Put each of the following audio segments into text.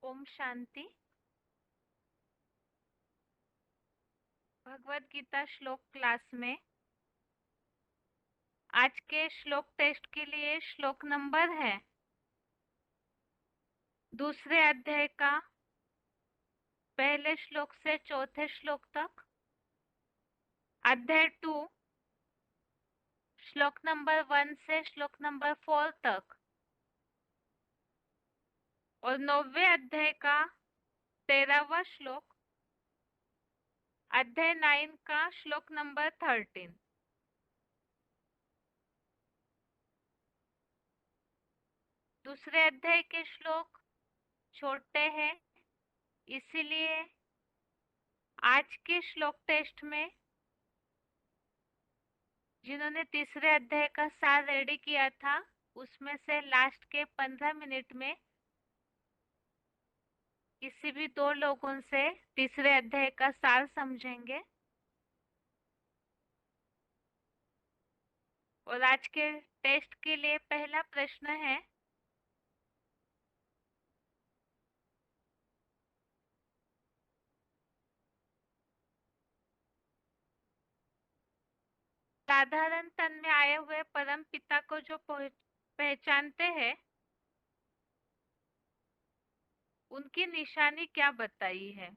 ओम शांति। भगवत गीता श्लोक क्लास में आज के श्लोक टेस्ट के लिए श्लोक नंबर है दूसरे अध्याय का पहले श्लोक से चौथे श्लोक तक, अध्याय 2 श्लोक नंबर 1 से श्लोक नंबर 4 तक और 9वें अध्याय का 13वां श्लोक, अध्याय 9 का श्लोक नंबर 13। दूसरे अध्याय के श्लोक छोटे हैं, इसीलिए आज के श्लोक टेस्ट में जिन्होंने तीसरे अध्याय का सार रेडी किया था उसमें से लास्ट के 15 मिनट में किसी भी 2 लोगों से तीसरे अध्याय का सार समझेंगे। और आज के टेस्ट के लिए पहला प्रश्न है, साधारण तन में आए हुए परम पिता को जो पहचानते हैं उनकी निशानी क्या बताई है?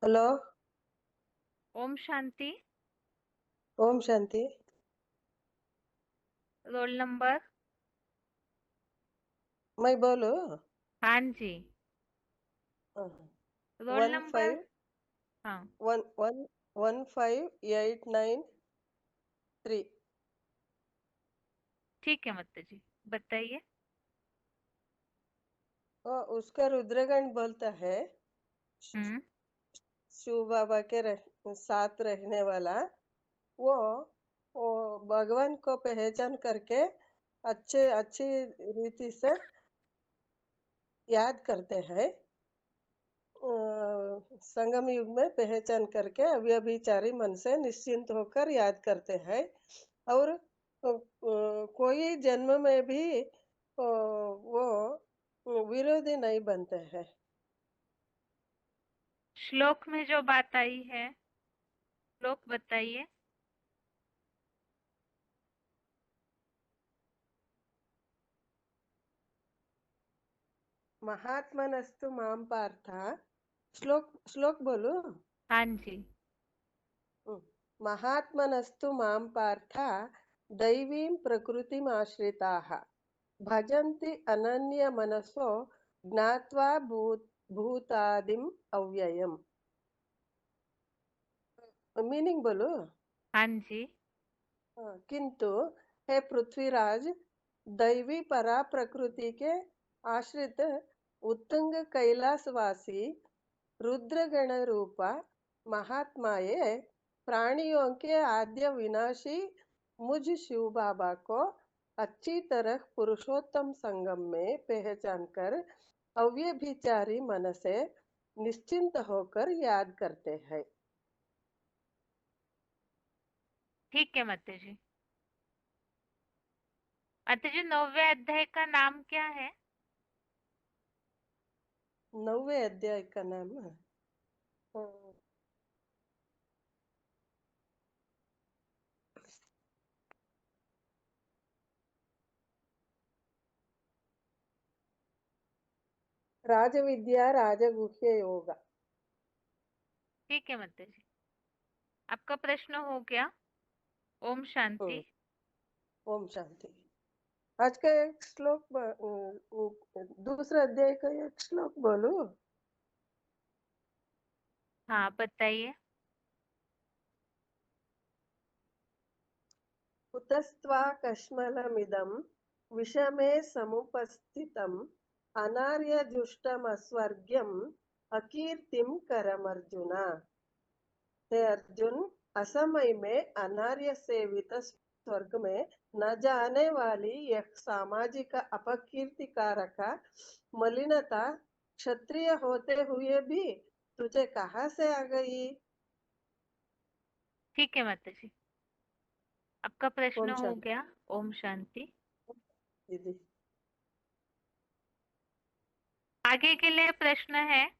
हेलो। ओम शांति। ओम शांति। Roll number? मैं बोलू? हाँ जी, रोल 1 नंबर। 5 हाँ 1 1 1 5 8 9 3। ठीक है माता जी, बताइए। उसका रुद्रगण बोलता है हम्म। शिव बाबा के साथ रहने वाला वो वो भगवान को पहचान करके अच्छी रीति से याद करते हैं। संगम युग में पहचान करके अव्यभिचारी मन से निश्चिंत होकर याद करते हैं और कोई जन्म में भी वो विरोधी नहीं बनते हैं। श्लोक में जो बात आई है श्लोक बताइए। महात्मनस्तु माम पार्थ। श्लोक बोलू? हाँ जी। महात्मनस्तु माम पार्थ दैवीं प्रकृतिमाश्रिताः भजन्ति अनन्य मनसो ज्ञात्वा भूतादिम अव्ययम्। मीनिंग बोलो? हाँ जी। किंतु हे पृथ्वीराज, दैवी परा प्रकृति के आश्रित उत्तुंग कैलाशवासी रुद्रगण रूपा महात्माए प्राणियों के आद्य विनाशी मुझ शिव बाबा को अच्छी तरह पुरुषोत्तम संगम में पहचान कर अव्यभिचारी मन से निश्चिंत होकर याद करते हैं। ठीक है माता जी। माता जी, 9वें अध्याय का नाम क्या है? 9वें अध्याय का नाम राजविद्या राजगुह्य योग। ठीक है माता जी, आपका प्रश्न हो गया। ओम शांति। ओम शांति। आज का एक श्लोक दूसरे अध्याय का एक श्लोक बोलू? हाँ बताइए। कुतस्त्वाकश्मलमिदं विषमे समुपस्थितम् अनार्यजुष्टमस्वर्ग्यम् अकीर्तिं करमर्जुन। हे अर्जुन, असमय में अनार्य सेवित स्वर्ग में न जाने वाली यह सामाजिक अपकीर्ति कारक मलिनता क्षत्रिय होते हुए भी तुझे कहाँ से आ गई? ठीक है माता जी, आपका प्रश्न ओम हो शांति गया। ओम शांति। दीदी। आगे के लिए प्रश्न है,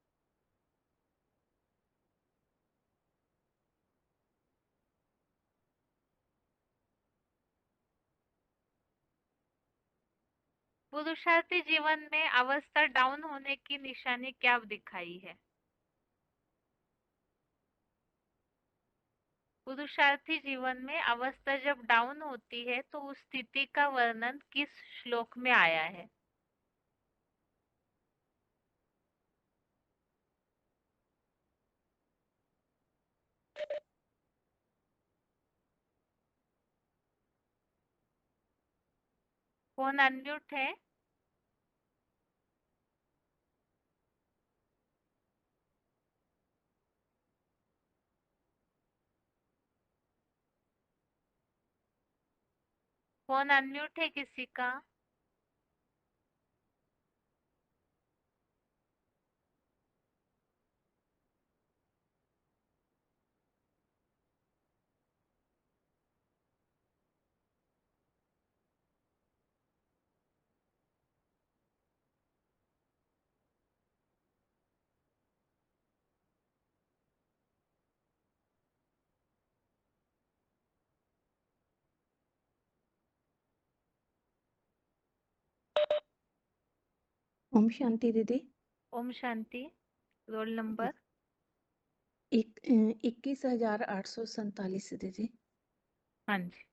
पुरुषार्थी जीवन में अवस्था डाउन होने की निशानी क्या दिखाई है? पुरुषार्थी जीवन में अवस्था जब डाउन होती है तो उस स्थिति का वर्णन किस श्लोक में आया है? कौन अनम्यूट है? कौन अनम्यूट है किसी का? ओम शांति दीदी। ओम शांति। Roll number? 21,847 दीदी। हाँ जी।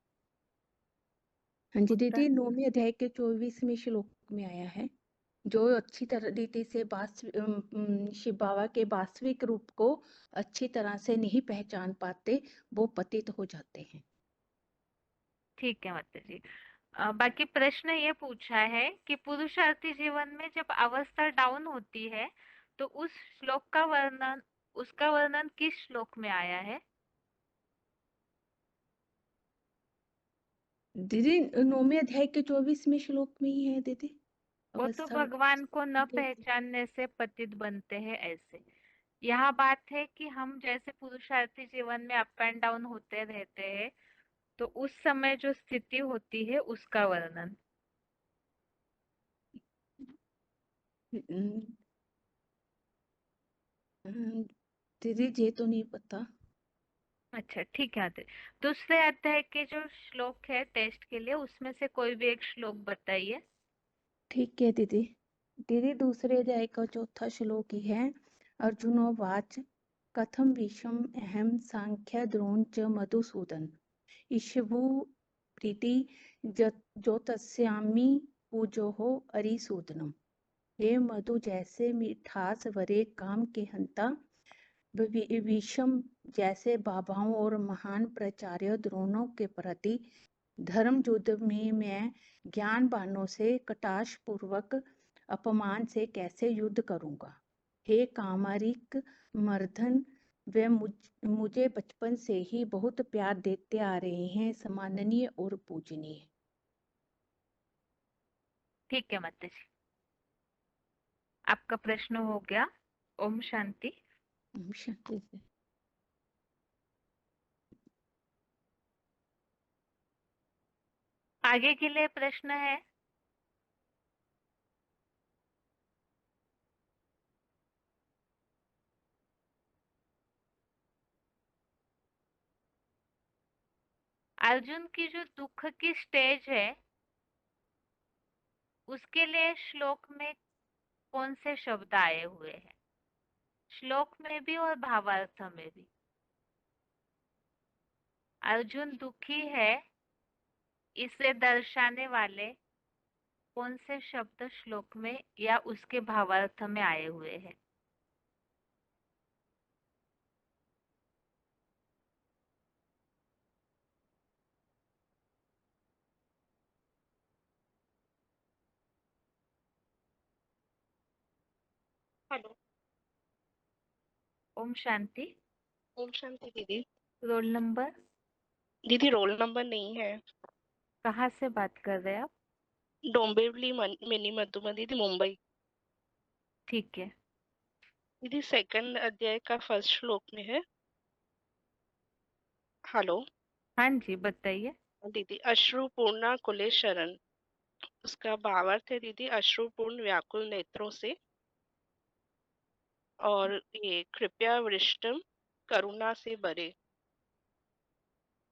हाँ जी उत्तर? दीदी, 9वें अध्याय के 24वें श्लोक में आया है, जो अच्छी तरह रीति से शिव बाबा के वास्तविक रूप को अच्छी तरह से नहीं पहचान पाते, वो पतित हो जाते हैं। ठीक है माता जी। बाकी प्रश्न ये पूछा है कि पुरुषार्थी जीवन में जब अवस्था डाउन होती है तो उस श्लोक का वर्णन, उसका वर्णन किस श्लोक में आया है? दीदी 9वें अध्याय के 24वें श्लोक में ही है दीदी। वो तो अवस्था भगवान को न कैसे? पहचानने से पतित बनते हैं ऐसे। यहाँ बात है कि हम जैसे पुरुषार्थी जीवन में अप एंड डाउन होते रहते हैं, तो उस समय जो स्थिति होती है उसका वर्णन। हम्म, दीदी ये तो नहीं पता। अच्छा ठीक है आते। दूसरे अध्याय के जो श्लोक है टेस्ट के लिए, उसमें से कोई भी एक श्लोक बताइए। ठीक है दीदी। दीदी दूसरे अध्याय का चौथा श्लोक ही है। अर्जुनोवाच कथम विषम अहम सांख्य द्रोण च मधुसूदन ईशभु प्रीति ज्योतस्यामि पूजो अरिसूदनम। हे मधु जैसे मिठास भरे काम के हंता, विषम जैसे बाबाओं और महान प्राचार्य द्रोणों के प्रति धर्म युद्ध में मैं ज्ञानवानों से कटाक्ष पूर्वक अपमान से कैसे युद्ध करूंगा। हे कामारिक मर्दन, वे मुझे बचपन से ही बहुत प्यार देते आ रहे हैं, सम्माननीय और पूजनीय। ठीक है माता जी, आपका प्रश्न हो गया। ओम शांति। शांति से। आगे के लिए प्रश्न है, अर्जुन की जो दुख की स्टेज है उसके लिए श्लोक में कौन से शब्द आए हुए हैं? श्लोक में भी और भावार्थ में भी। अर्जुन दुखी है इसे दर्शाने वाले कौन से शब्द श्लोक में या उसके भावार्थ में आए हुए हैं? हेलो। ओम शांति। ओम शांति दीदी। Roll number. दीदी रोल नंबर नहीं है। कहाँ से बात कर रहे हैं आप? डोंबिवली मिनी मधुबन दीदी, मुंबई। ठीक है। दीदी सेकंड अध्याय का फर्स्ट श्लोक में है। हेलो। हाँ जी, बताइए। दीदी अश्रुपूर्णा कुले शरण, उसका भावार्थ है दीदी अश्रुपूर्ण व्याकुल नेत्रों से। और ये कृपया वृष्टम करुणा से भरे।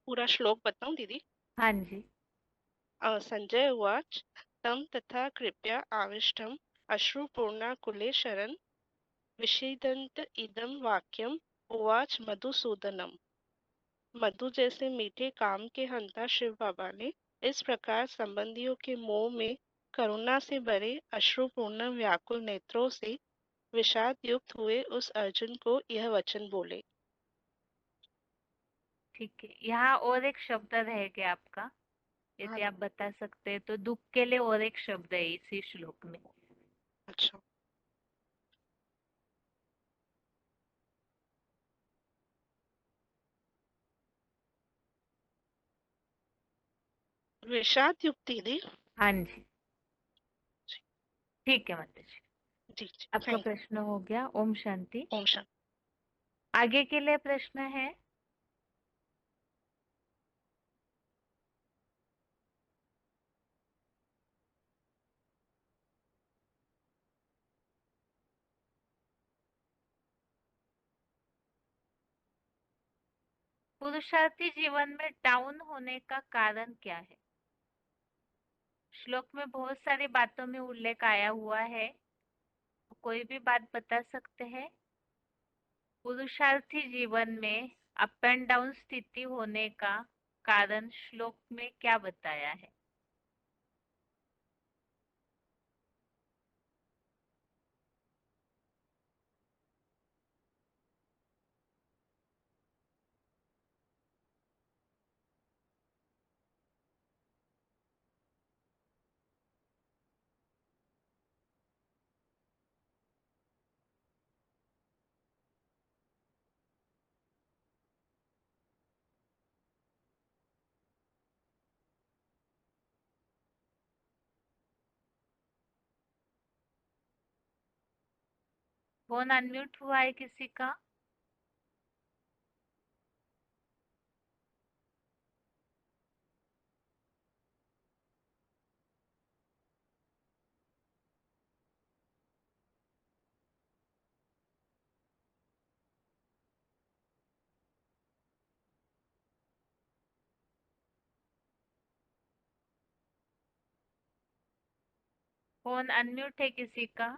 पूरा श्लोक बताऊं दीदी? हाँ जी। संजय उवाच तं तथा कृपया आविष्टम अश्रुपूर्णा कुले शरण विषीदन्त इदं वाक्यम उवाच मधुसूदनम। मधु जैसे मीठे काम के हंता शिव बाबा ने इस प्रकार संबंधियों के मोह में करुणा से भरे अश्रुपूर्ण व्याकुल नेत्रों से विषाद युक्त हुए उस अर्जुन को यह वचन बोले। ठीक है, यहाँ और एक शब्द रह गया आपका, हाँ। यदि आप बता सकते हैं तो। दुख के लिए और एक शब्द है इसी श्लोक में। अच्छा। विषाद युक्त दीदी। हाँ जी। ठीक है माता जी। जी जी, आपका थैंक प्रश्न हो गया। ओम शांति। यू। ओम शांति। आगे के लिए प्रश्न है? पुरुषार्थी जीवन में डाउन होने का कारण क्या है? श्लोक में बहुत सारी बातों में उल्लेख आया हुआ है, कोई भी बात बता सकते हैं? पुरुषार्थी जीवन में अप एंड डाउन स्थिति होने का कारण श्लोक में क्या बताया है? फोन अनम्यूट हुआ है किसी का? फोन अनम्यूट है किसी का?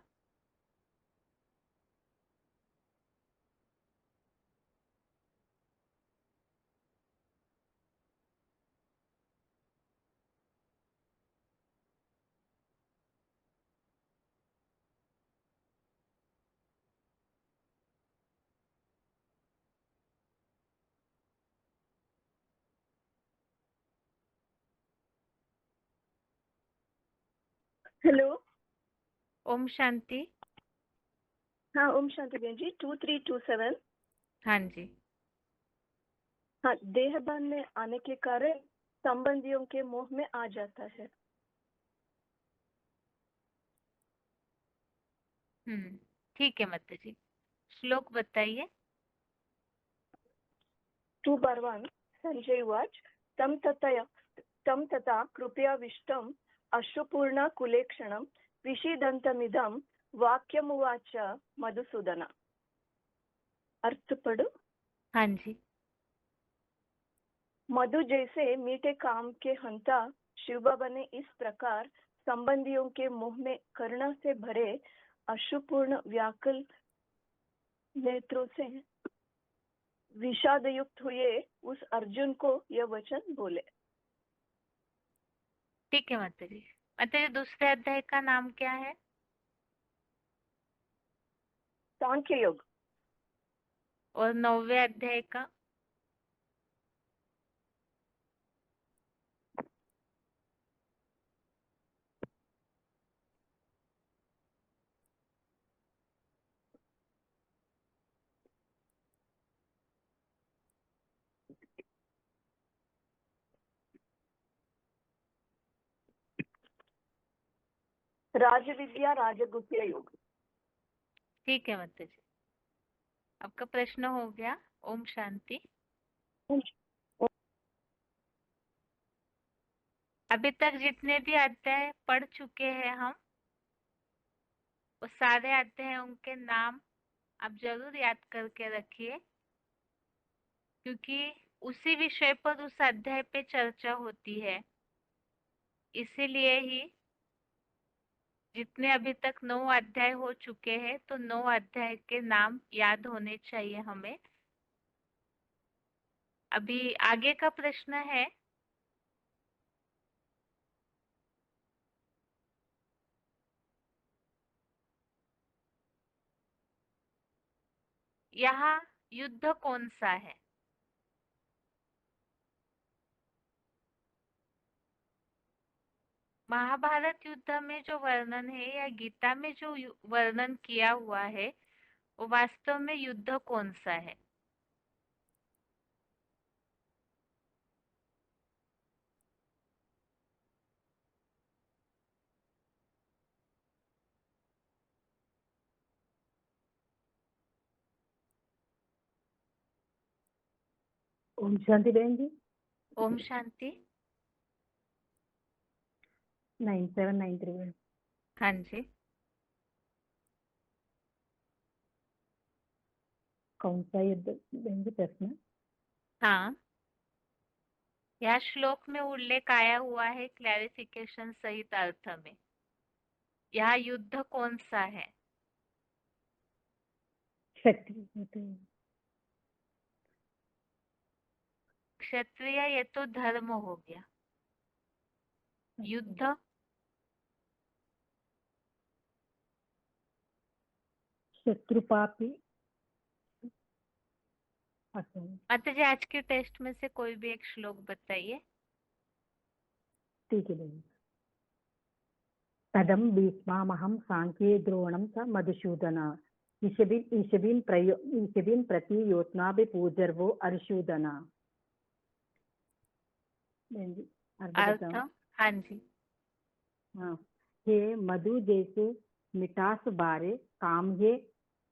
हेलो। ओम शांति। हाँ, ओम शांति बहन जी। 2327। हाँ जी। हाँ, देहभान में आने के कारण संबंधियों के मोह में आ जाता है। ठीक है माता जी। श्लोक बताइए। 2/1 संजय उवाच तं तथा कृपयाविष्टम् अश्रुपूर्णा कुलेक्षणं विषीदन्तमिदं वाक्यमुवाच मधुसूदन। अर्थ पढ़ो। हाँ जी। मधु जैसे मीठे काम के हंता शिव बाबा ने इस प्रकार संबंधियों के मुंह में करुणा से भरे अश्रुपूर्ण व्याकुल नेत्रों से विषाद युक्त हुए उस अर्जुन को यह वचन बोले। ठीक है माता जी। माता जी, दूसरे अध्याय का नाम क्या है? सांख्य योग। और 9वें अध्याय का? राजविद्या राजगुह्य योग। ठीक है माता जी, आपका प्रश्न हो गया। ओम शांति। अभी तक जितने भी अध्याय पढ़ चुके हैं हम, वो सारे अध्याय उनके नाम आप जरूर याद करके रखिए, क्योंकि उसी विषय पर उस अध्याय पे चर्चा होती है। इसीलिए ही जितने अभी तक 9 अध्याय हो चुके हैं, तो 9 अध्याय के नाम याद होने चाहिए हमें। अभी आगे का प्रश्न है, यहाँ युद्ध कौन सा है? महाभारत युद्ध में जो वर्णन है या गीता में जो वर्णन किया हुआ है, वो वास्तव में युद्ध कौन सा है? ओम शांति बहन जी। ओम शांति। 9793 हाँ जी, कौन सा युद्ध बहन जी प्रश्न? हाँ, यह श्लोक में उल्लेख आया हुआ है क्लैरिफिकेशन सहित अर्थ में। यह युद्ध कौन सा है? क्षत्रिय युद्ध। क्षत्रिय, ये तो धर्म हो गया। युद्ध शत्रुपापी असम। माता जी, आज के टेस्ट में से कोई भी एक श्लोक बताइए। ठीक है बहन। तदम भीष्मामहं सांख्ये द्रोणं च मधुसूदन ईशबिन प्रति योत्नाभि पूजर्वो अर्षूदन। बहन जी अर्थ अर्थ? बताओ। हाँ जी। हाँ। हे मधु जैसे मिठास बारे काम हे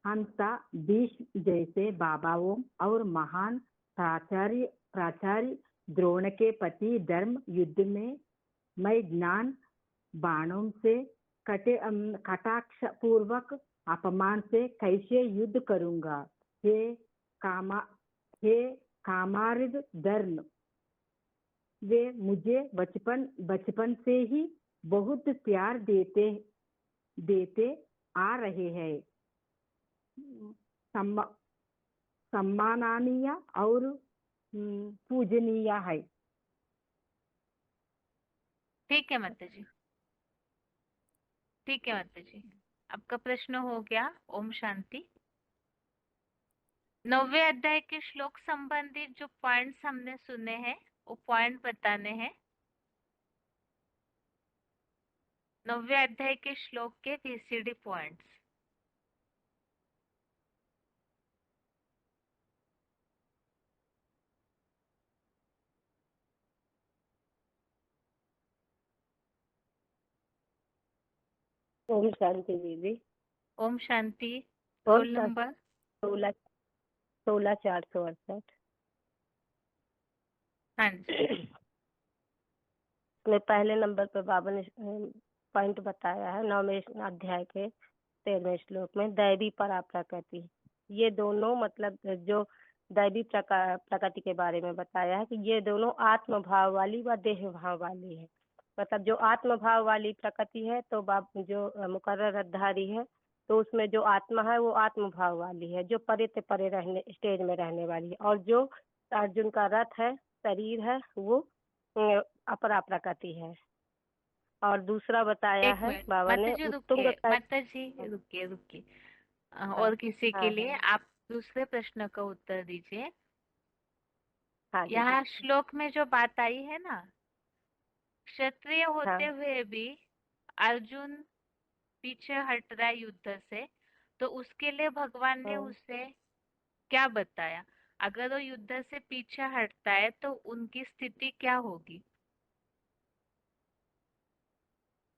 हंसा भीष्म जैसे बाबाओं और महान प्राचार्य द्रोण के पति धर्म युद्ध में मैं ज्ञान बाणों से कटाक्ष पूर्वक अपमान से कैसे युद्ध करूंगा। हे कामारिद धर्म, वे मुझे बचपन से ही बहुत प्यार देते आ रहे हैं। सम्माननीय और पूजनीय है। ठीक है माता जी, ठीक है माता जी, आपका प्रश्न हो गया। ओम शांति। 9वें अध्याय के श्लोक संबंधित जो पॉइंट्स हमने सुने हैं, वो पॉइंट बताने हैं। 9वें अध्याय के श्लोक के VCD पॉइंट्स। ओम शांति दीदी। ओम शांति। और रोल नंबर 16,468। हाँ जी, में पहले नंबर पर बाबा ने पॉइंट बताया है 9वें अध्याय के 13वें श्लोक में दैवी पराप्रकृति। ये दोनों मतलब जो दैवी प्रकृति के बारे में बताया है कि ये दोनों आत्म भाव वाली व देह भाव वाली है। मतलब जो आत्म भाव वाली प्रकृति है तो जो मुकर्ररधारी है तो उसमें जो आत्मा है वो आत्म भाव वाली है, जो परे से परे रहने स्टेज में रहने वाली है। और जो अर्जुन का रथ है, शरीर है, वो अपरा प्रकृति है। और दूसरा बताया एक है मिनट बाबा माता ने जी, उत्तुंग रुकिए माता जी, रुकिए। और किसी के हाँ लिए हाँ आप दूसरे प्रश्न का उत्तर दीजिए। हाँ दीदी। यहाँ श्लोक में जो बात आई है ना, क्षत्रिय होते हाँ हुए भी अर्जुन पीछे हट रहा है युद्ध से, तो उसके लिए भगवान ने हाँ उसे क्या बताया? अगर वो युद्ध से पीछे हटता है तो उनकी स्थिति क्या होगी?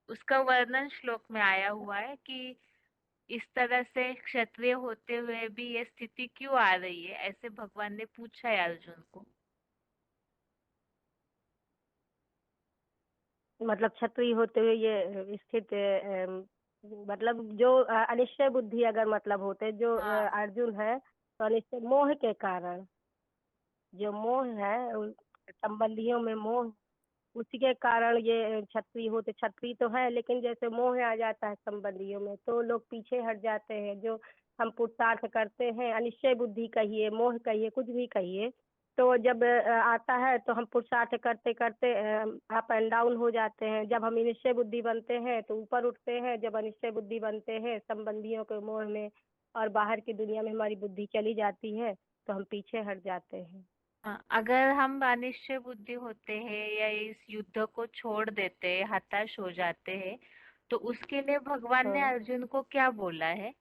उसका वर्णन श्लोक में आया हुआ है कि इस तरह से क्षत्रिय होते हुए भी ये स्थिति क्यों आ रही है, ऐसे भगवान ने पूछा है अर्जुन को। मतलब क्षत्रिय होते हुए ये स्थित मतलब जो अनिश्चय बुद्धि अगर मतलब होते जो हाँ। अर्जुन है, तो अनिश्चय मोह के कारण, जो मोह है संबंधियों में मोह, उसी के कारण ये क्षत्रिय होते। क्षत्रिय तो है लेकिन जैसे मोह आ जाता है संबंधियों में तो लोग पीछे हट जाते हैं। जो हम पुरुषार्थ करते हैं, अनिश्चय बुद्धि कहिए, मोह कहिए, कुछ भी कहिए, तो जब आता है तो हम पुरुषार्थ करते करते अप एंड डाउन हो जाते हैं। जब हम निश्चय बुद्धि बनते हैं तो ऊपर उठते हैं, जब अनिश्चय बुद्धि बनते हैं संबंधियों के मोह में और बाहर की दुनिया में हमारी बुद्धि चली जाती है तो हम पीछे हट जाते हैं। हाँ, अगर हम अनिश्चय बुद्धि होते हैं या इस युद्ध को छोड़ देते हैं, हताश हो जाते हैं, तो उसके लिए भगवान ने हाँ अर्जुन को क्या बोला है?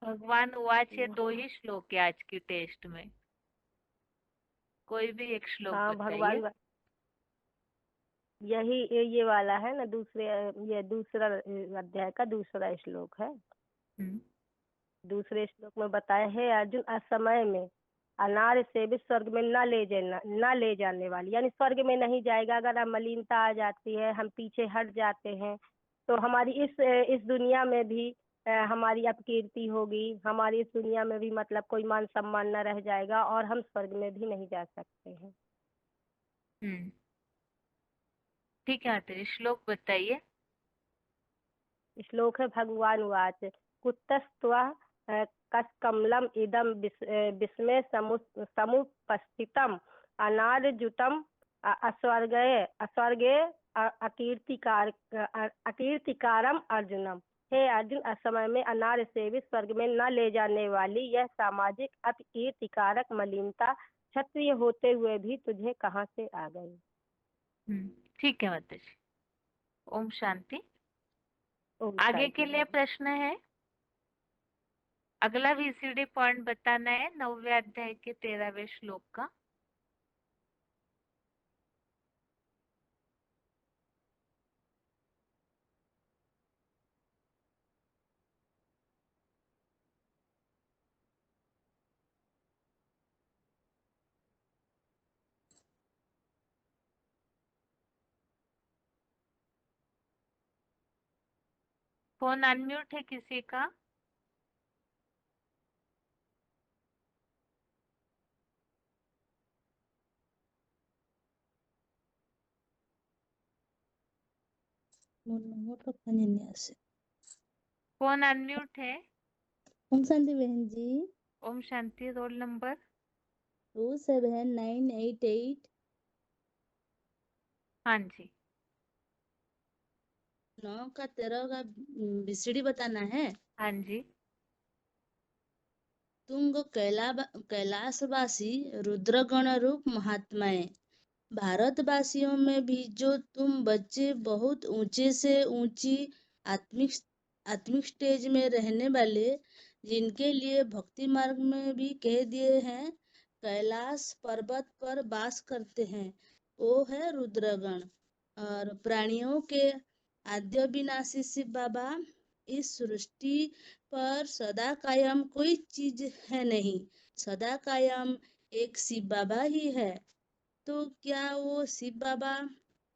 भगवान उवाच, ये 2 ही श्लोक है आज की टेस्ट में, कोई भी एक श्लोक हाँ बताइए। यही ये वाला है ना, दूसरे ये दूसरा अध्याय का दूसरा श्लोक है। हम्म। दूसरे श्लोक में बताया है, अर्जुन असमय में अनार से भी स्वर्ग में न ले जाने वाली, यानी स्वर्ग में नहीं जाएगा। अगर हम मलिनता आ जाती है, हम पीछे हट जाते हैं, तो हमारी इस दुनिया में भी हमारी अपकीर्ति होगी। हमारी इस दुनिया में भी मतलब कोई मान सम्मान न रह जाएगा और हम स्वर्ग में भी नहीं जा सकते हैं। हम्म। ठीक है माताजी, श्लोक बताइए। श्लोक है, भगवान उवाच कुतस्त्वा कस्कमलम इदम विस्मय समुपस्थितम अनार्जुतम अस्वर्गे अकीर्तिकारम अर्जुनम। हे अर्जुन, असमय में अनार से भी स्वर्ग में न ले जाने वाली यह सामाजिक अपकीर्तिकारक मलिनता क्षत्रिय होते हुए भी तुझे कहाँ से आ गई? ठीक है माताजी, ओम शांति। ओम आगे शांति के लिए भव। प्रश्न है। अगला वीसीडी पॉइंट बताना है 9वें अध्याय के 13वें श्लोक का। फोन अनम्यूट है किसी का? फोन अनम्यूट है। ओम शांति बहन जी। ओम शांति। Roll number 27988। हाँ जी। 9 का 13 का बीसीडी बताना है। हाँ जी। तुंग कैलाशवासी रुद्रगण रूप महात्माएं, भारतवासियों में भी जो तुम बच्चे बहुत ऊंचे से ऊंची आत्मिक आत्मिक स्टेज में रहने वाले, जिनके लिए भक्ति मार्ग में भी कह दिए हैं, कैलाश पर्वत पर वास करते हैं, वो है रुद्रगण। और प्राणियों के आद्य विनाशी शिव बाबा इस सृष्टि पर सदा कायम कोई चीज है नहीं, सदा कायम एक शिव बाबा ही है। तो क्या वो शिव बाबा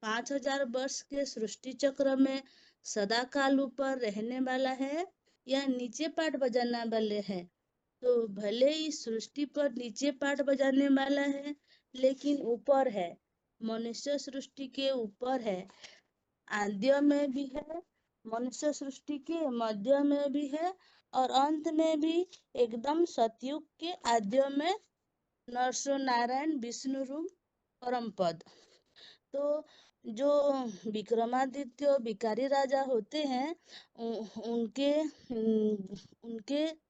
5000 वर्ष के सृष्टि चक्र में सदा काल ऊपर रहने वाला है या नीचे पाठ बजाने वाले है? तो भले ही सृष्टि पर नीचे पाठ बजाने वाला है लेकिन ऊपर है, मनुष्य सृष्टि के ऊपर है, आद्य में भी है, मनुष्य सृष्टि के मध्य में भी है और अंत में भी एकदम सतयुग के आद्य में नरसो नारायण विष्णु रूप परम पद। तो जो विक्रमादित्य विकारी राजा होते हैं, उनके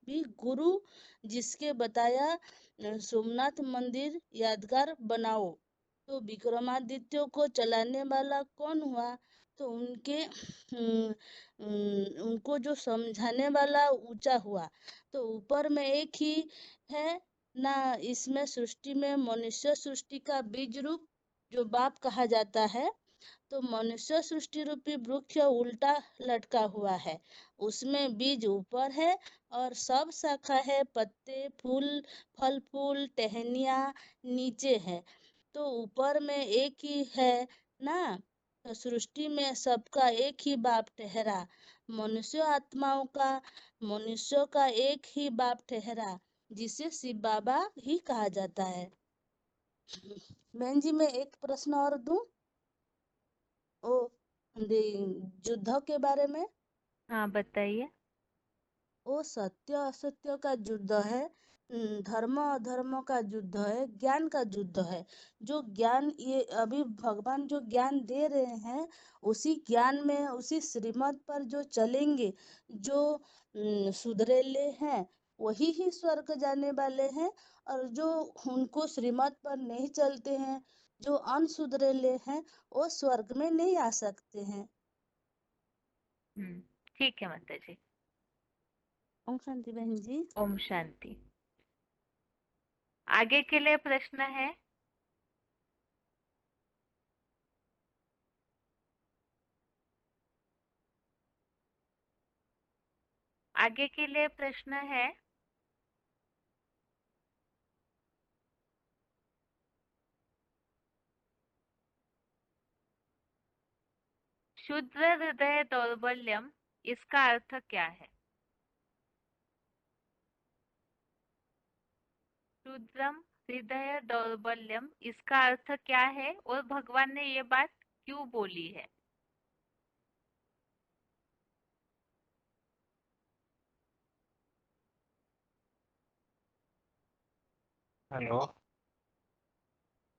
भी गुरु, जिसके बताया सोमनाथ मंदिर यादगार बनाओ। तो विक्रमादित्य को चलाने वाला कौन हुआ? तो उनको जो समझाने वाला ऊंचा हुआ। तो ऊपर में एक ही है ना, इसमें सृष्टि में मनुष्य सृष्टि का बीज रूप जो बाप कहा जाता है। तो मनुष्य सृष्टि रूपी वृक्ष उल्टा लटका हुआ है, उसमें बीज ऊपर है और सब शाखा है, पत्ते, फूल, फल फूल, टहनियाँ नीचे है। तो ऊपर में एक ही है ना, तो सृष्टि में सबका एक ही बाप ठहरा। मनुष्य आत्माओं का मनुष्यों का एक ही बाप ठहरा, जिसे शिव बाबा ही कहा जाता है। बहन जी, मैं एक प्रश्न और दूं, ओ युद्ध के बारे में। हाँ, बताइए। वो सत्य असत्य का युद्ध है, धर्म अधर्म का युद्ध है, ज्ञान का युद्ध है। जो ज्ञान ये अभी भगवान जो ज्ञान दे रहे हैं, उसी ज्ञान में उसी श्रीमत पर जो चलेंगे, जो सुधरेले हैं, वही ही स्वर्ग जाने वाले हैं। और जो उनको श्रीमत पर नहीं चलते हैं, जो अनसुधरेले हैं, वो स्वर्ग में नहीं आ सकते हैं। ठीक है माता जी। ओम शांति बहन जी। ओम शांति। आगे के लिए प्रश्न है? आगे के लिए प्रश्न है? शुद्र हृदय दौर्बल्यम, इसका अर्थ क्या है? शुद्रम हृदय दौर्बल्यम, इसका अर्थ क्या है और भगवान ने ये बात क्यों बोली है? Hello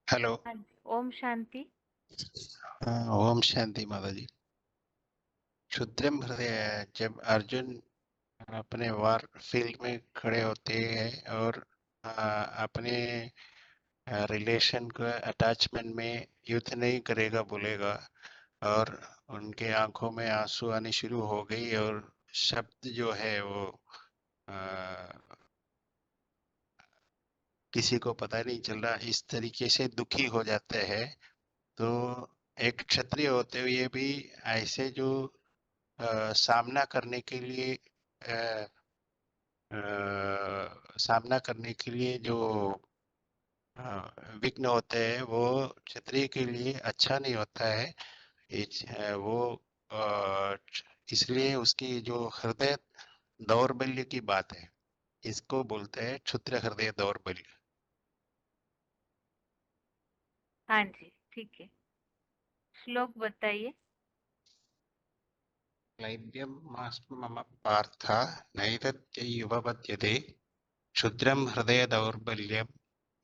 hello. हाँ जी, ओम शांति। ओम शांति माता जी। क्षुद्रम हृदय, जब अर्जुन अपने वार फील्ड में खड़े होते हैं और अपने रिलेशन को अटैचमेंट में युद्ध नहीं करेगा बोलेगा, और उनके आंखों में आंसू आने शुरू हो गई और शब्द जो है वो किसी को पता नहीं चल रहा, इस तरीके से दुखी हो जाते हैं। तो एक क्षत्रिय होते हुए भी ऐसे जो सामना करने के लिए अ, सामना करने के लिए जो विघ्न होते हैं, वो क्षत्रिय के लिए अच्छा नहीं होता है। वो इसलिए उसकी जो हृदय दौर्बल्य की बात है, इसको बोलते हैं क्षुद्र हृदय दौर्बल्य। हाँ जी, ठीक है। श्लोक बताइए। क्लैब्यं मम पार्थ नैतद्युपपद्यते क्षुद्रं हृदय दौर्बल्यं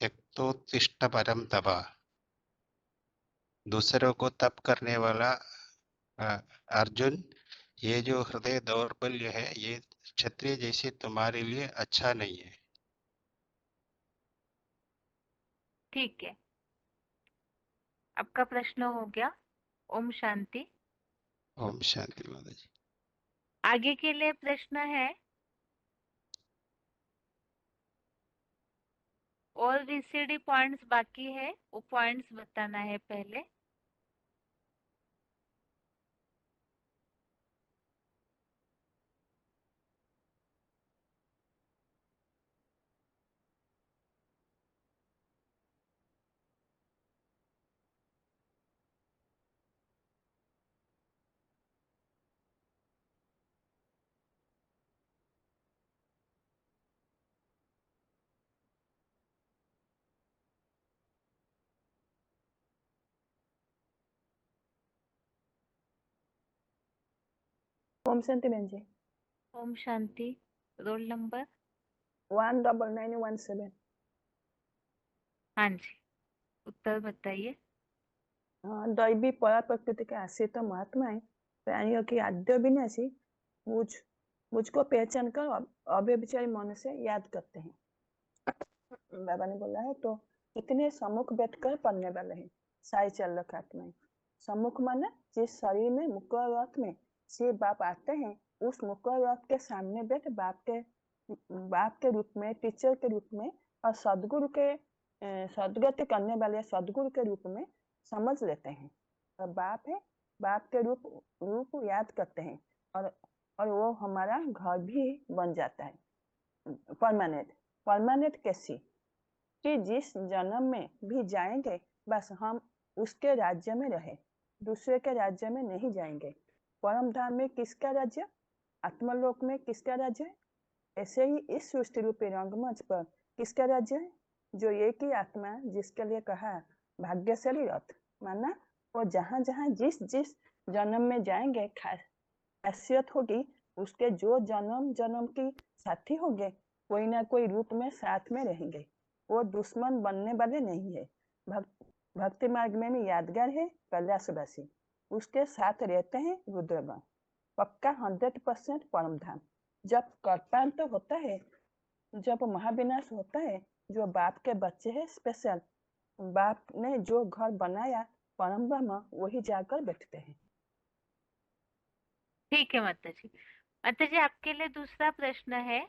त्यक्तोत्तिष्ठ परं तप। दूसरों को तप करने वाला अर्जुन, ये जो हृदय दौर्बल्य है, ये क्षत्रिय जैसे तुम्हारे लिए अच्छा नहीं है। ठीक है, आपका प्रश्न हो गया। ओम शांति। ओम शांति माता जी। आगे के लिए प्रश्न है? और वीसीडी पॉइंट्स बाकी है, वो पॉइंट्स बताना है पहले। ओम शांति बहन जी। ओम शांति। Roll number? 19917। हाँ जी, उत्तर बताइए। दैवी परा प्रकृति के आश्रित महात्माएं प्राणियों की आद्य विनाशी मुझको पहचान कर अव्यभिचारी मन से याद करते हैं। बाबा ने बोला है, तो इतने सम्मुख बैठकर पढ़ने वाले हैं साई चालक आत्माएं। सम्मुख माना जिस शरीर में मुकुल रथ में शिव बाप आते हैं, उस मुकुल रथ के सामने बैठ बाप के रूप में, टीचर के रूप में और सदगुरु के सदगति करने वाले सदगुरु के रूप में समझ लेते हैं। और बाप है, बाप के रूप याद करते हैं और वो हमारा घर भी बन जाता है परमानेंट कैसी कि जिस जन्म में भी जाएंगे बस हम उसके राज्य में रहे, दूसरे के राज्य में नहीं जाएंगे। परम धाम में किसका राज्य, आत्मलोक में किसका राज्य है, ऐसे ही इस सृष्टि रूपी रंगमंच पर किसका राज्य है, जो एक ही आत्मा जिसके लिए कहा भाग्यशाली रथ माना वो जहां जहां जिस जन्म में जाएंगे खासियत होगी उसके, जो जन्म की साथी होंगे कोई ना कोई रूप में साथ में रहेंगे, वो दुश्मन बनने वाले नहीं है। भक्ति मार्ग में भी यादगार है कैलाशवासी, उसके साथ रहते हैं रुद्रगण, पक्का 100% परम धाम। जब कर्पांत होता है, जब महाविनाश होता है, जो बाप के बच्चे हैं स्पेशल, बाप ने जो घर बनाया परम ब्रह्म वही जाकर बैठते हैं। ठीक है माता जी। माता जी आपके लिए दूसरा प्रश्न है,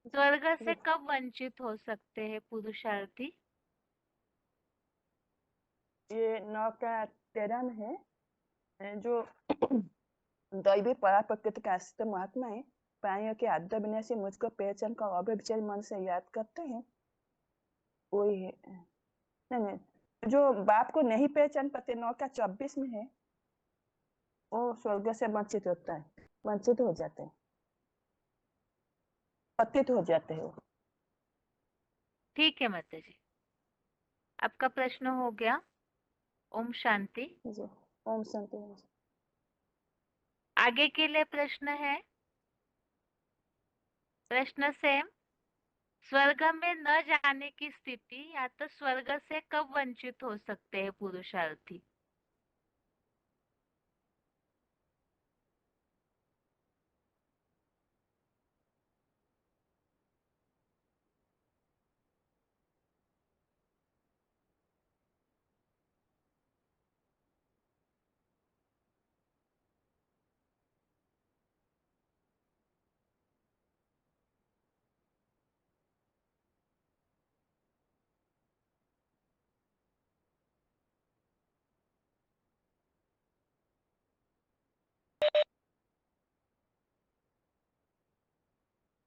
स्वर्ग से कब वंचित हो सकते हैं पुरुषार्थी? ये 9 का 13 में है, जो दैवी पराप्रकृति का आश्रित महात्मा है, प्राणियों के आद्य विनाशी मुझको पहचान कर अव्यभिचारी मन से याद करते हैं, वही है। नहीं, जो बाप को नहीं पहचान पाते 9 का 24 में है, वो स्वर्ग से वंचित होता है, वंचित हो जाते हैं, पतित हो जाते हैं। ठीक है माता जी, आपका प्रश्न हो गया। ओम शांति। ओम शांति। आगे के लिए प्रश्न है, प्रश्न सेम, स्वर्ग में न जाने की स्थिति या तो स्वर्ग से कब वंचित हो सकते हैं पुरुषार्थी?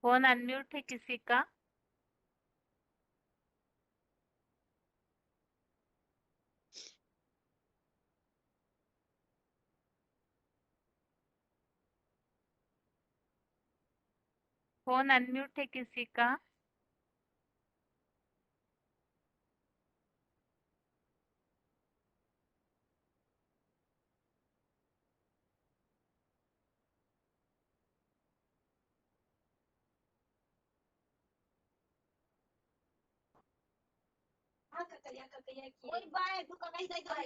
फोन अनम्यूट है किसी का? फोन अनम्यूट है किसी का?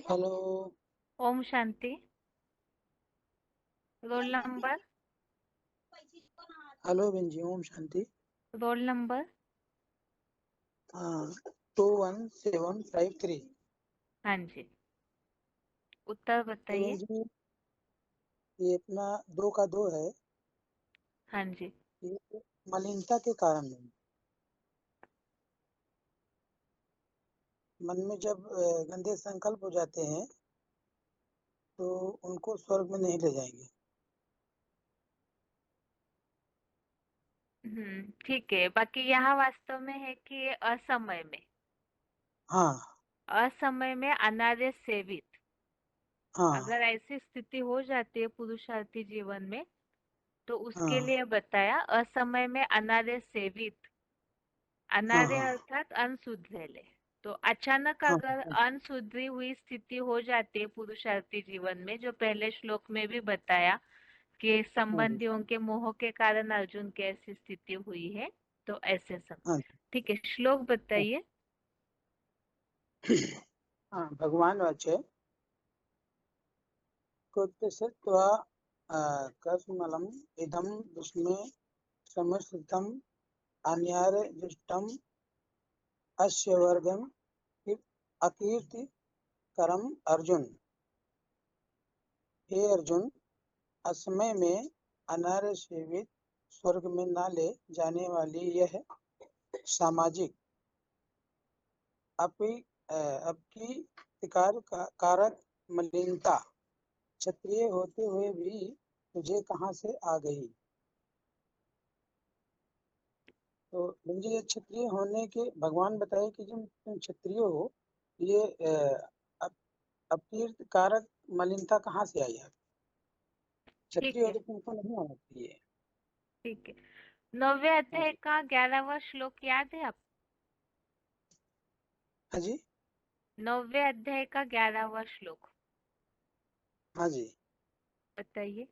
हेलो। ओम शांति। Roll number? हेलो बहन जी, ओम शांति। Roll number? 21753। हाँ जी, उत्तर तो बताइए। बहन जी ये अपना 2 का 2 है, हाँ जी, ये मलिनता के कारण है। मन में जब गंदे संकल्प हो जाते हैं तो उनको स्वर्ग में नहीं ले जाएंगे। ठीक है। बाकी यहाँ वास्तव में है कि ये असमय में, हाँ असमय में अनार्य सेवित, हाँ अगर ऐसी स्थिति हो जाती है पुरुषार्थी जीवन में तो उसके हाँ लिए बताया असमय में अनार्य सेवित, हाँ अनार्य हाँ अर्थात अनसुधरेले। तो अचानक हाँ अगर अनसुधरी हुई स्थिति हो जाती है पुरुषार्थी जीवन में, जो पहले श्लोक में भी बताया कि संबंधियों के मोह के कारण अर्जुन की ऐसी स्थिति हुई है, तो ऐसे सब। हाँ ठीक है, श्लोक बताइए। हाँ। भगवान वाच्य कुत्सित्वा कस्मलम् इदं विस्मे समस्थितम् अन्यारे दृष्टम् अस्य वर्गम् अकीर्ति करम अर्जुन। हे अर्जुन, असमय में अनार्य सेवित स्वर्ग में न ले जाने वाली यह सामाजिक आपकी कारक मलिनता क्षत्रिय होते हुए भी तुझे कहाँ से आ गई? तो मुझे ये क्षत्रिय होने के भगवान बताए कि जब तुम क्षत्रिय हो, ये अपकीर्ति कारक मलिनता कहाँ से आई है? ठीक क्षत्रिय हो है, तो तुमको नहीं आना चाहिए। ठीक है। 9वें हाँ अध्याय जी, का 11वां श्लोक याद है आप? हाँ जी, 9वें अध्याय का 11वां श्लोक हाँ जी। बताइए।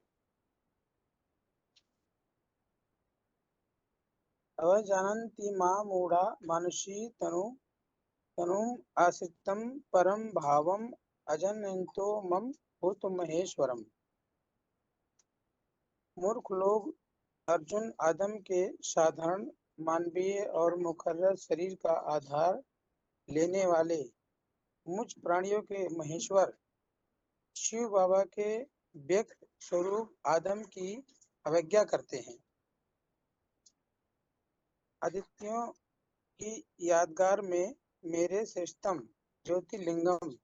अवजानन्ति मां मूढ़ा मानुषी तनुम् आश्रितं परम भावम् अजनन्तो मम भूतमहेश्वरम्। मूर्ख लोग अर्जुन आदम के साधारण मानवीय और मुकर्रर शरीर का आधार लेने वाले मुझ प्राणियों के महेश्वर शिव बाबा के व्यक्त स्वरूप आदम की अवज्ञा करते हैं। आदित्यों की यादगार में मेरे श्रेष्ठतम ज्योतिर्लिंगम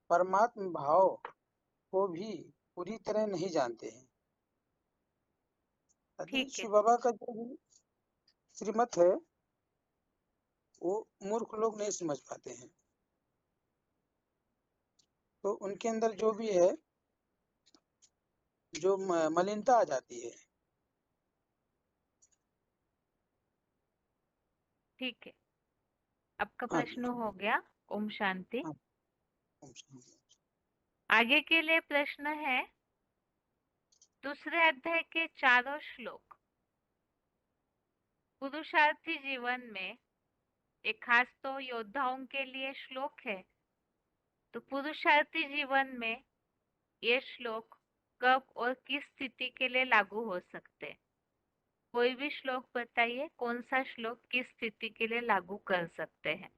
परमात्म भाव को भी पूरी तरह नहीं जानते हैं। यदि ठीक है, शिव बाबा का जो भी श्रीमत है वो मूर्ख लोग नहीं समझ पाते हैं, तो उनके अंदर जो भी है जो मलिनता आ जाती है। ठीक है। आपका हाँ जी, प्रश्न हो गया। ओम शांति। हाँ, ओम शांति। आगे के लिए प्रश्न है दूसरे अध्याय के चारों श्लोक पुरुषार्थी जीवन में, एक खास तो योद्धाओं के लिए श्लोक है, तो पुरुषार्थी जीवन में ये श्लोक कब और किस स्थिति के लिए लागू हो सकते हैं? कोई भी श्लोक बताइए, कौन सा श्लोक किस स्थिति के लिए लागू कर सकते हैं?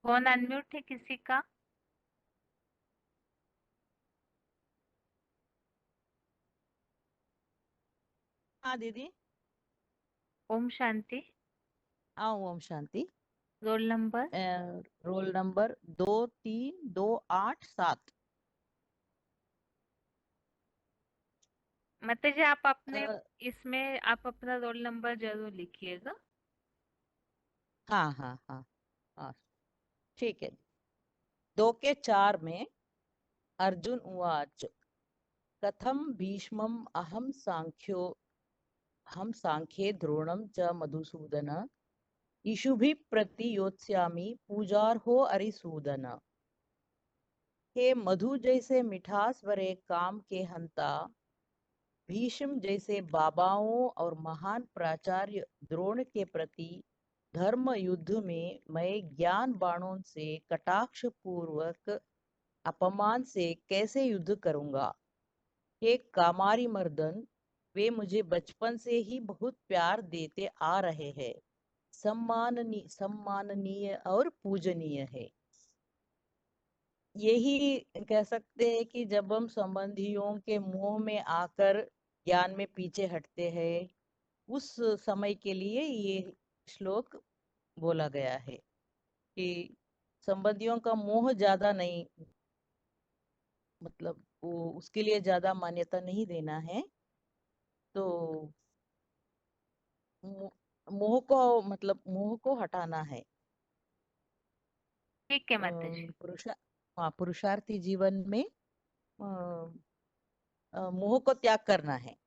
फोन अनम्यूट है किसी का? हाँ दीदी। ओम शांति। हाँ ओम शांति। Roll number? Roll number 23287। माता जी आप अपने इसमें आप अपना रोल नंबर जरूर लिखिएगा। हाँ हाँ हाँ हाँ ठीक है। 2 के 4 में अर्जुन उवाच कथम भीष्मम् हम सांख्ये द्रोणं च मधुसूदन इषुभिः प्रतियोत्स्यामि पूजार्हो अरिसूदन। हे मधु जैसे मिठास भरे काम के हंता, भीष्म जैसे बाबाओं और महान प्राचार्य द्रोण के प्रति धर्म युद्ध में मैं ज्ञान बाणों से कटाक्ष पूर्वक अपमान से कैसे युद्ध करूंगा? हे कामारी मर्दन, वे मुझे बचपन से ही बहुत प्यार देते आ रहे हैं, सम्माननीय और पूजनीय है। यही कह सकते हैं कि जब हम संबंधियों के मोह में आकर ज्ञान में पीछे हटते हैं, उस समय के लिए ये श्लोक बोला गया है कि संबंधियों का मोह ज्यादा नहीं, मतलब वो उसके लिए ज्यादा मान्यता नहीं देना है। तो मोह को मतलब मोह को हटाना है। ठीक है माता जी। पुरुषार्थी जीवन में मोह को त्याग करना है।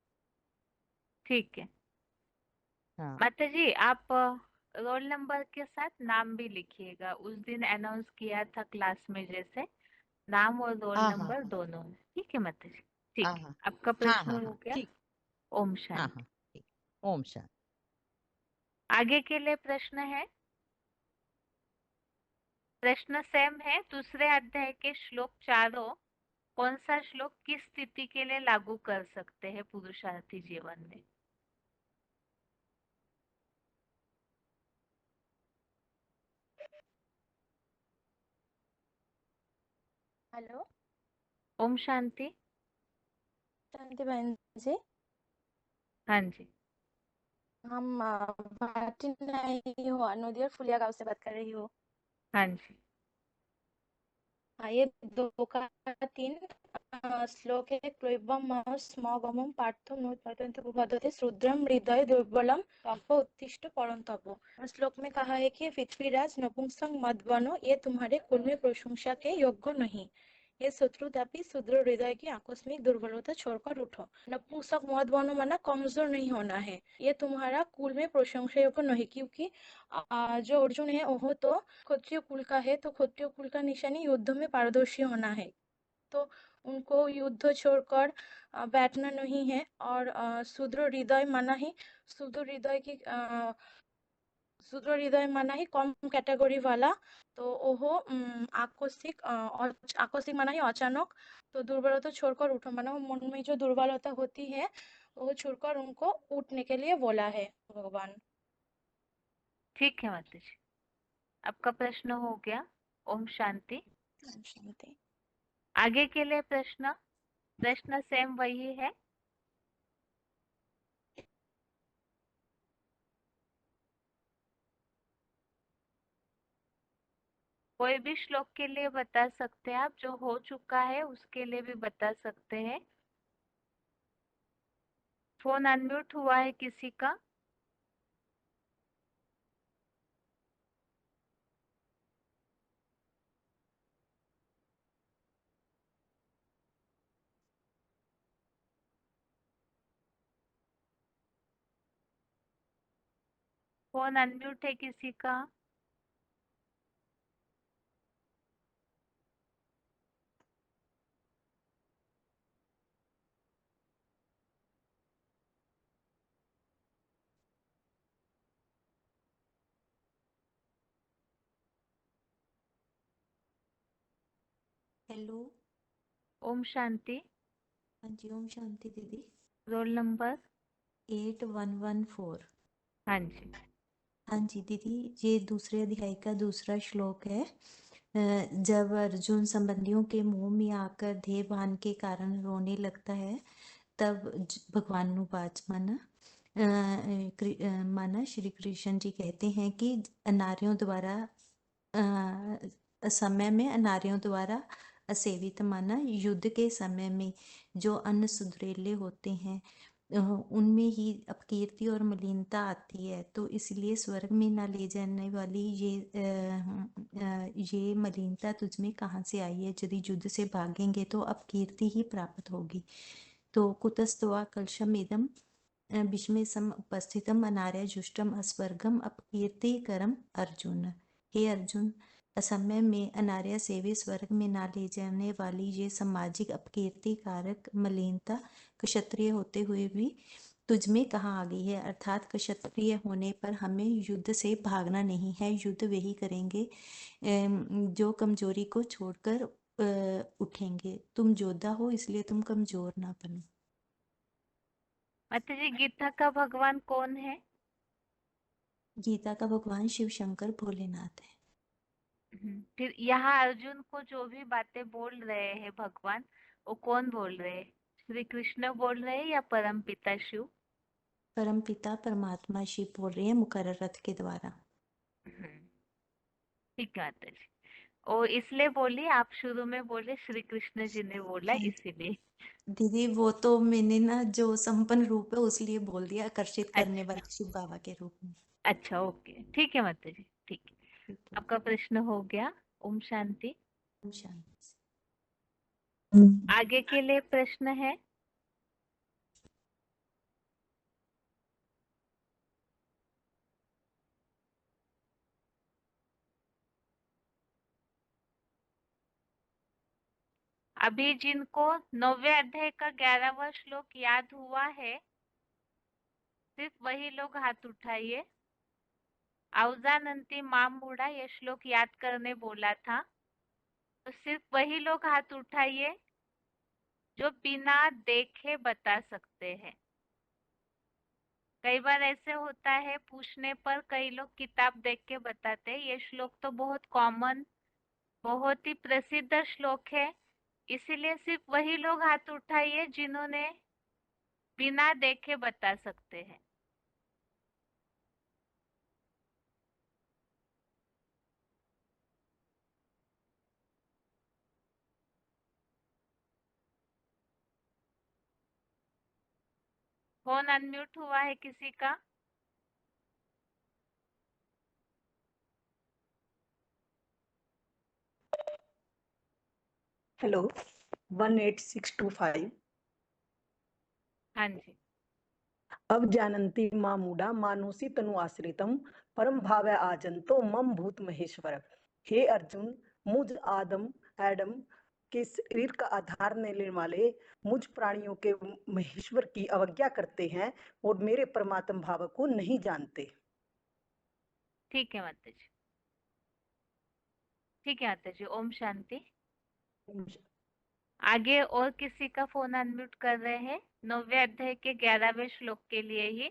ठीक है हाँ माता जी, आप रोल नंबर के साथ नाम भी लिखिएगा। उस दिन अनाउंस किया था क्लास में, जैसे नाम और रोल हाँ हाँ नंबर हाँ दोनों। ठीक है माता जी। ठीक हाँ है, हाँ आपका हाँ प्रश्न हाँ हो हाँ गया। ठीक। ओम हाँ शांति। हाँ ठीक। ओम शांति। आगे के लिए प्रश्न है, प्रश्न सेम है। दूसरे अध्याय के श्लोक चारों कौन सा श्लोक किस स्थिति के लिए लागू कर सकते हैं पुरुषार्थी जीवन में? हेलो ओम शांति। शांति बहन जी, हाँ जी। हम भारती नहीं हूँ, नोदिया फुलिया गांव से बात कर रही हूँ। हाँ जी। हाँ, ये 2 का 3 श्लोक है। क्लैबम स्मगमम पार्थम नोत्पद्यन्ते भवदते रुद्रम हृदय दुर्बलम तप उत्तिष्ठ परंतप। श्लोक में कहा है कि पृथ्वीराज नपुंसक मत बनो, ये तुम्हारे कुल में प्रशंसा के योग्य नहीं। ये शत्रुतापी शूद्र हृदय की आकस्मिक दुर्बलता छोड़कर उठो। नपुंसक मत बनो माना कमजोर नहीं होना है, ये तुम्हारा कुल में प्रशंसा योग्य नहीं, क्योंकि जो अर्जुन है वो तो क्षत्रिय कुल का है, तो क्षत्रिय कुल का निशानी युद्ध में पारदर्शी होना है। तो उनको युद्ध छोड़कर बैठना नहीं है। और शूद्र हृदय माना ही शूद्र हृदय की शूद्र हृदय माना ही कम कैटेगरी वाला। तो वो आकस्मिक आकस्मिक माना ही अचानक। तो दुर्बलता छोड़कर उठो माना मन में जो दुर्बलता होती है वो छोड़कर उनको उठने के लिए बोला है भगवान। ठीक है माता जी, आपका प्रश्न हो गया। ओम शांति। शांति। आगे के लिए प्रश्न, प्रश्न सेम वही है। कोई भी श्लोक के लिए बता सकते हैं आप, जो हो चुका है उसके लिए भी बता सकते हैं। फोन अनम्यूट हुआ है किसी का? फोन अनम्यूट है किसी का? हेलो। ओम शांति। हाँ जी, ओम शांति दीदी। Roll number 8114। हाँ जी। हाँ जी दीदी, ये दूसरे अध्याय का दूसरा श्लोक है। जब अर्जुन संबंधियों के मुंह में आकर देह भान के कारण रोने लगता है, तब भगवान नुवाच माना श्री कृष्ण जी कहते हैं कि नारियों द्वारा समय में नारियों द्वारा असेवित माना युद्ध के समय में जो अन्न सुधरेले होते हैं उनमें ही अपकीर्ति और मलिनता आती है। तो इसलिए स्वर्ग में ना ले जाने वाली ये मलिनता तुझमें कहाँ से आई है? यदि युद्ध से भागेंगे तो अपकीर्ति ही प्राप्त होगी। तो कुतस्त्वा कलशमिदं विस्मय सम उपस्थितम अनार्य जुष्टम अस्वर्गम अपकीर्तिकरम अर्जुन। हे अर्जुन, असमय में अनार्य सेवी स्वर्ग में ना ले जाने वाली ये सामाजिक अपकीर्ति कारक मलिनता क्षत्रिय होते हुए भी तुझमें कहाँ आ गई है? अर्थात क्षत्रिय होने पर हमें युद्ध से भागना नहीं है, युद्ध वही करेंगे जो कमजोरी को छोड़कर उठेंगे। तुम योद्धा हो, इसलिए तुम कमजोर ना बनो। माता जी, गीता का भगवान कौन है? गीता का भगवान शिव शंकर भोलेनाथ है। फिर यहाँ अर्जुन को जो भी बातें बोल रहे हैं भगवान, वो कौन बोल रहे हैं? श्री कृष्ण बोल रहे हैं या परम पिता शिव? परम पिता परमात्मा शिव बोल रहे हैं मुकर्रर रथ के द्वारा। ठीक है माता जी। और इसलिए बोली, आप शुरू में बोले श्री कृष्ण जी ने बोला हाँ इसीलिए। दीदी, वो तो मैंने ना जो संपन्न रूप है उसलिए बोल दिया, आकर्षित करने अच्छा वाले शिव बाबा के रूप में। अच्छा, ओके, ठीक है माता जी, ठीक है। ठीक है। आपका प्रश्न हो गया। ओम शांति। ओम शांति। आगे के लिए प्रश्न है। अभी जिनको 9वें अध्याय का 11वां श्लोक याद हुआ है, सिर्फ वही लोग हाथ उठाइए। अवजानंती मामूढ़ा ये श्लोक याद करने बोला था, तो सिर्फ वही लोग हाथ उठाइए जो बिना देखे बता सकते हैं। कई बार ऐसे होता है, पूछने पर कई लोग किताब देख के बताते हैं। ये श्लोक तो बहुत कॉमन, बहुत ही प्रसिद्ध श्लोक है, इसीलिए सिर्फ वही लोग हाथ उठाइए जिन्होंने बिना देखे बता सकते हैं। फोन अनम्यूट हुआ है किसी का? हेलो 18625। हाँ जी। अब जानन्ति मामूढ़ा मानुषी तनु आश्रितम परम भाव आजंतो मम भूत महेश्वर। हे अर्जुन, मुझ आदम एडम के शरीर का आधार लेने वाले मुझ प्राणियों के महेश्वर की अवज्ञा करते हैं और मेरे परमात्म भाव को नहीं जानते। ठीक है माता जी, ठीक है माता जी। ओम शांति। आगे और किसी का फोन अनम्यूट कर रहे हैं 9वें अध्याय के 11वें श्लोक के लिए ही।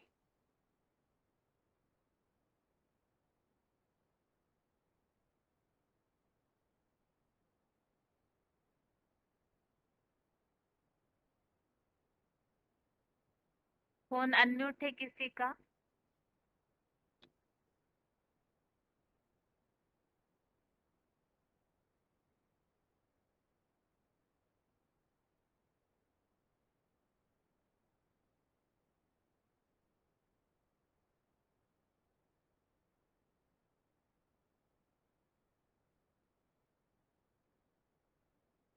फोन अनम्यूट है किसी का?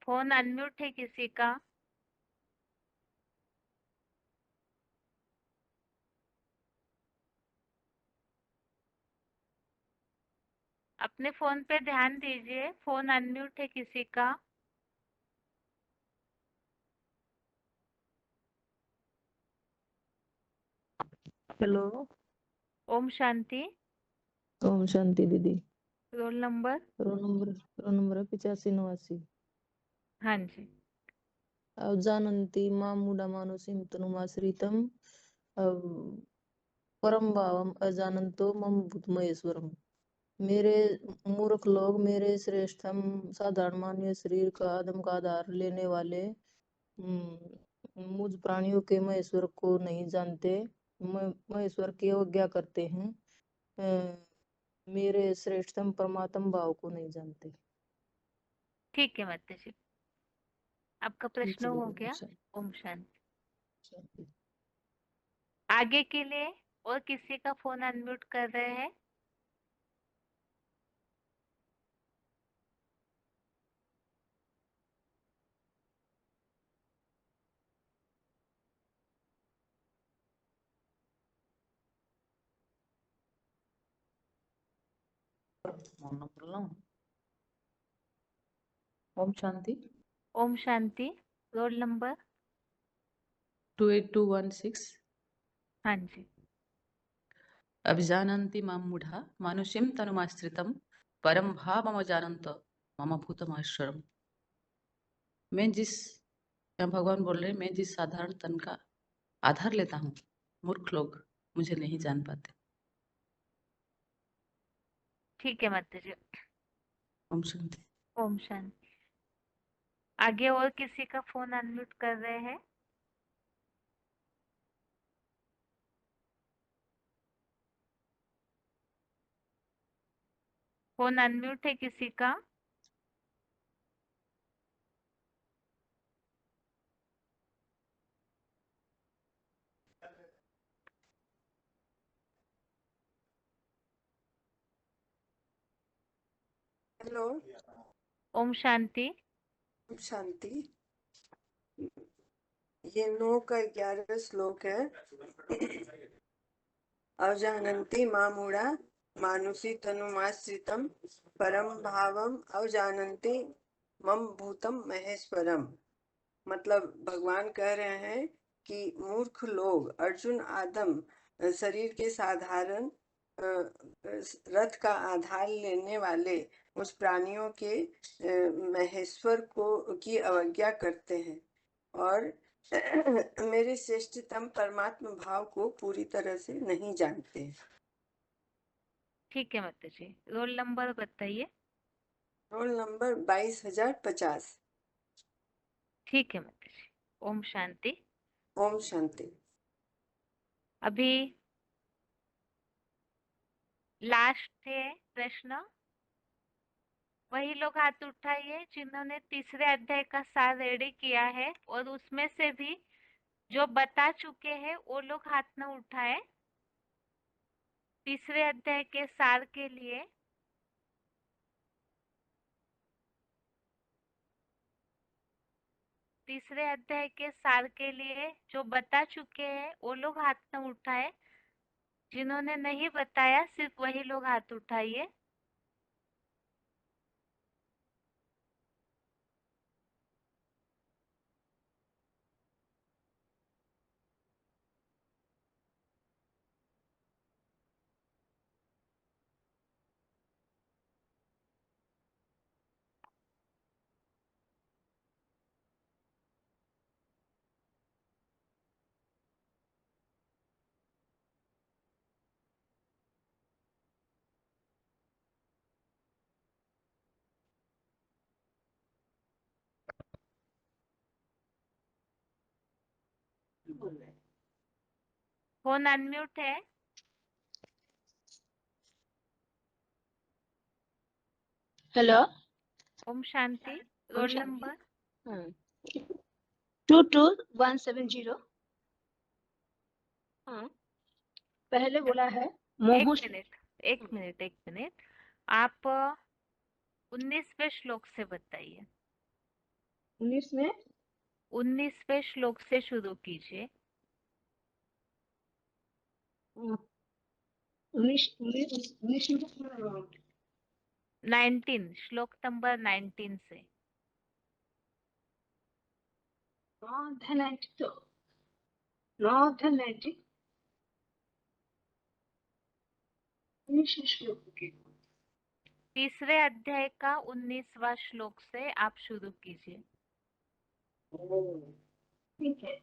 फोन अनम्यूट है किसी का? अपने फोन पे ध्यान दीजिए, फोन अनम्यूट है किसी का? हेलो। ओम शांति। ओम शांति दीदी। Role number? Roll number 8589। हाँ जी। अवजानन्ति मामूढ़ा मानुषीं तनुमाश्रितं परम भावम अजानन्तो मम भूत महेश्वरम। मेरे मूर्ख लोग मेरे श्रेष्ठतम साधारण मानवीय शरीर का आदम का आधार लेने वाले मुझ प्राणियों के महेश्वर को नहीं जानते, महेश्वर की अवज्ञा करते हैं, मेरे श्रेष्ठतम परमात्म भाव को नहीं जानते। ठीक है माता जी, आपका प्रश्न हो गया। ओम शांति। आगे के लिए और किसी का फोन अनम्यूट कर रहे हैं? ओम शांति। ओम शांति। Roll number? 28216। हाँ जी। अभिजानन्ति मां मूढ़ा मानुषीं तनुमाश्रितं परम भावमजानन्त मम भूतमहेश्वरम। भगवान बोल रहे, मैं जिस साधारण तन का आधार लेता हूँ, मूर्ख लोग मुझे नहीं जान पाते। ठीक है माता जी। ओम शांति। ओम शांति। आगे और किसी का फोन अनम्यूट कर रहे हैं? फोन अनम्यूट है किसी का? हेलो। ओम शांति। ओम शांति। ये 9 का 11 श्लोक है। अवजानन्ति मामूढ़ा मानुषी तनुमाश्रितं परम भावम अवजानन्ति मम भूतम महेश्वरम। मतलब भगवान कह रहे हैं कि मूर्ख लोग अर्जुन आदम शरीर के साधारण रथ का आधार लेने वाले उस प्राणियों के महेश्वर को की अवज्ञा करते हैं और मेरे श्रेष्ठतम परमात्मा भाव को पूरी तरह से नहीं जानते। ठीक है माता जी। रोल नंबर बताइए। Roll number 22,050। ठीक है माता जी। ओम शांति। ओम शांति। अभी लास्ट है प्रश्न। वही लोग हाथ उठाइए जिन्होंने तीसरे अध्याय का सार रेडी किया है, और उसमें से भी जो बता चुके हैं वो लोग हाथ न उठाए। तीसरे अध्याय के सार के लिए जो बता चुके हैं वो लोग हाथ न उठाए। जिन्होंने नहीं बताया सिर्फ वही लोग हाथ उठाइए। फोन अनम्यूट है। हेलो। ओम शांति। Roll number 22170। हाँ, पहले बोला है मोह। एक मिनट। आप 19वें श्लोक से बताइए। 19वें श्लोक से शुरू कीजिए। 19 श्लोक नंबर 19 से। तीसरे अध्याय का 19वां श्लोक से आप शुरू कीजिए। ठीक है।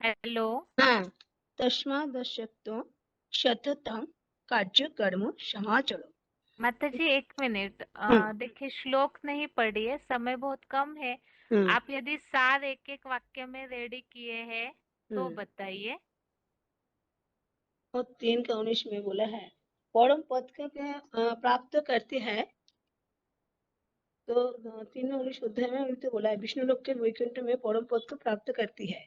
हेलो। हाँ, तस्मादशक्तो शततं कार्यकर्म समाचरो। माता जी एक मिनट। देखिए श्लोक नहीं पढ़िए, समय बहुत कम है। आप यदि सार एक एक वाक्य में रेडी किए हैं तो बताइए। और 3 का 19 में बोला है परम पद का प्राप्त करते हैं। तो 3 और 19 अध्याय में तो बोला है विष्णु लोक के वैकुंठ में परम पद को प्राप्त करती है।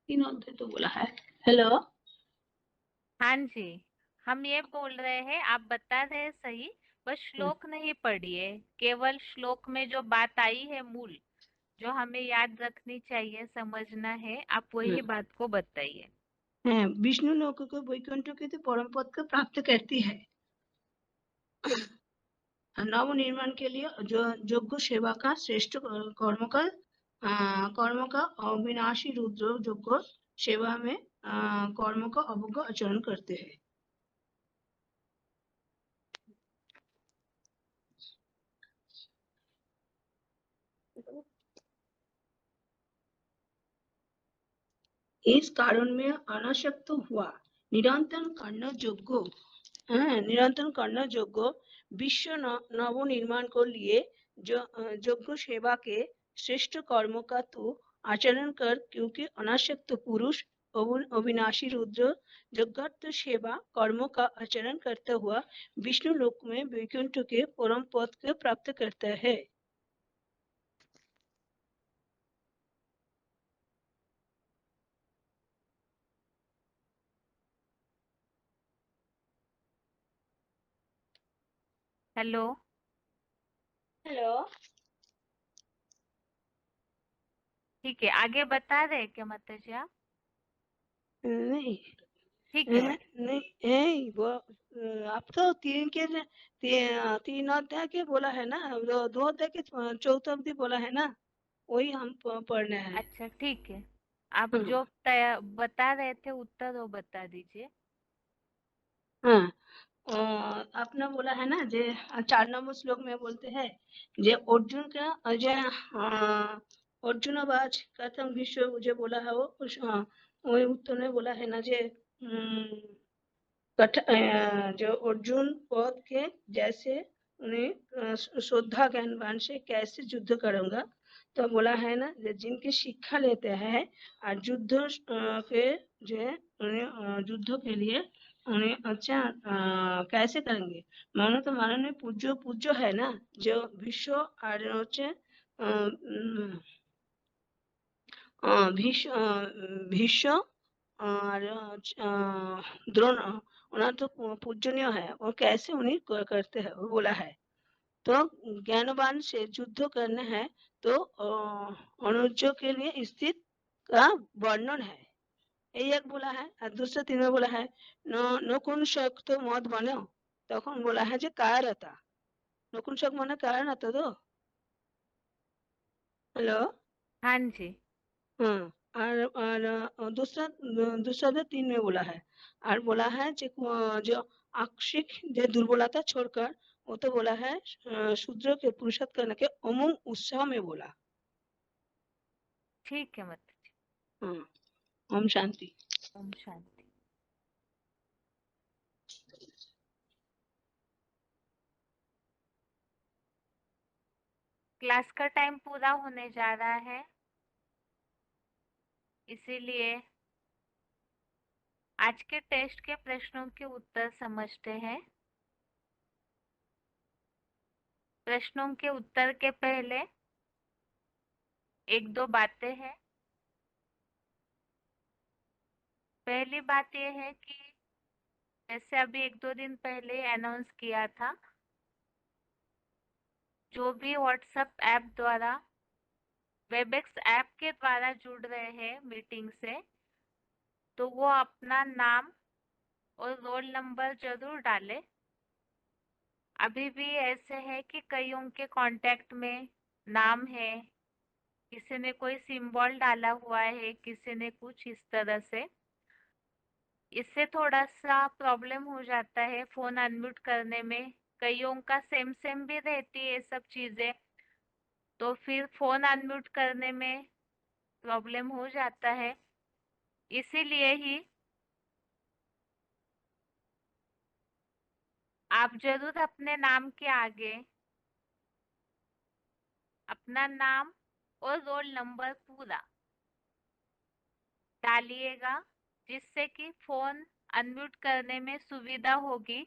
तीन अध्याय तो बोला है। हेलो। हाँ जी, हम ये बोल रहे हैं, आप बता रहे हैं सही, बस श्लोक नहीं पढ़िए। केवल श्लोक में जो बात आई है मूल, जो हमें याद रखनी चाहिए, समझना है, आप वही बात को बताइए। विष्णु लोक को वैकुंठ के तो परम पद को प्राप्त करती है। नव निर्माण के लिए जो यज्ञ सेवा का श्रेष्ठ कर्म का अविनाशी रुद्र यज्ञ सेवा में कर्म का अवज्ञा आचरण करते हैं। इस कारण में अनासक्त हुआ निरंतर करना यज्ञ विश्व नव निर्माण को लिए यज्ञ सेवा के श्रेष्ठ कर्म का तू आचरण कर, क्योंकि अनासक्त पुरुष अविनाशी रुद्र यज्ञार्थ सेवा कर्म का आचरण करता हुआ विष्णु लोक में वैकुंठ के परम पद को प्राप्त करता है। हेलो। हेलो। ठीक है, आगे बता रहे क्या माता जी आप? नहीं ठीक है नहीं नहीं वो आप तो तीन अध्याय के बोला है ना, दो अध्याय के चौथा अवधि बोला है ना, वही हम पढ़ने हैं। अच्छा ठीक है, आप हाँ जो बता रहे थे उत्तर वो बता दीजिए। हाँ आपने बोला है ना जे 4 नंबर श्लोक में बोलते हैं जे अर्जुन का अर्जुनवाच कथम विश्व जो बोला है वो वही उत्तर में बोला है ना जे जो अर्जुन पद के जैसे उन्हें श्रद्धा ज्ञान से कैसे युद्ध करूंगा, तो बोला है ना जिनकी शिक्षा लेते हैं और युद्ध के जो है उन्हें युद्ध के लिए उन्हें अच्छा कैसे करेंगे, मानो तो मानो पूज्य पूज्य है ना जो विश्व और भीष्म और द्रोण उन्हें तो पूजनीय है और कैसे उन्हें करते हैं वो बोला है। तो ज्ञानवान से युद्ध करना है तो अनुज के लिए स्थित का वर्णन है, ये एक बोला है। और दूसरा 3 में बोला है नकुंसक तो मत बनो, তখন बोला है যে কারতা নকুंसक माने कारण आता तो हेलो हाँ जी हाँ और दूसरा 3 में बोला है और बोला है जो आक्षिक जो दुर्बलता छोड़कर वो तो बोला है शूद्र के पुरुषार्थ करने के अमोघ उत्साह में बोला। ठीक है माता जी। हाँ ओम शांति। ओम शांति। क्लास का टाइम पूरा होने जा रहा है, इसीलिए आज के टेस्ट के प्रश्नों के उत्तर समझते हैं। प्रश्नों के उत्तर के पहले 1-2 बातें हैं। पहली बात यह है कि जैसे अभी 1-2 दिन पहले अनाउंस किया था, जो भी व्हाट्सएप ऐप द्वारा वेबएक्स ऐप के द्वारा जुड़ रहे हैं मीटिंग से, तो वो अपना नाम और रोल नंबर जरूर डालें। अभी भी ऐसे है कि कईयों के कांटेक्ट में नाम है, किसी ने कोई सिंबल डाला हुआ है, किसी ने कुछ इस तरह से। इससे थोड़ा सा प्रॉब्लम हो जाता है फोन अनम्यूट करने में, कईयों का सेम सेम भी रहती है सब चीजें, तो फिर फोन अनम्यूट करने में प्रॉब्लम हो जाता है। इसीलिए ही आप जरूर अपने नाम के आगे अपना नाम और रोल नंबर पूरा डालिएगा, जिससे कि फोन अनम्यूट करने में सुविधा होगी।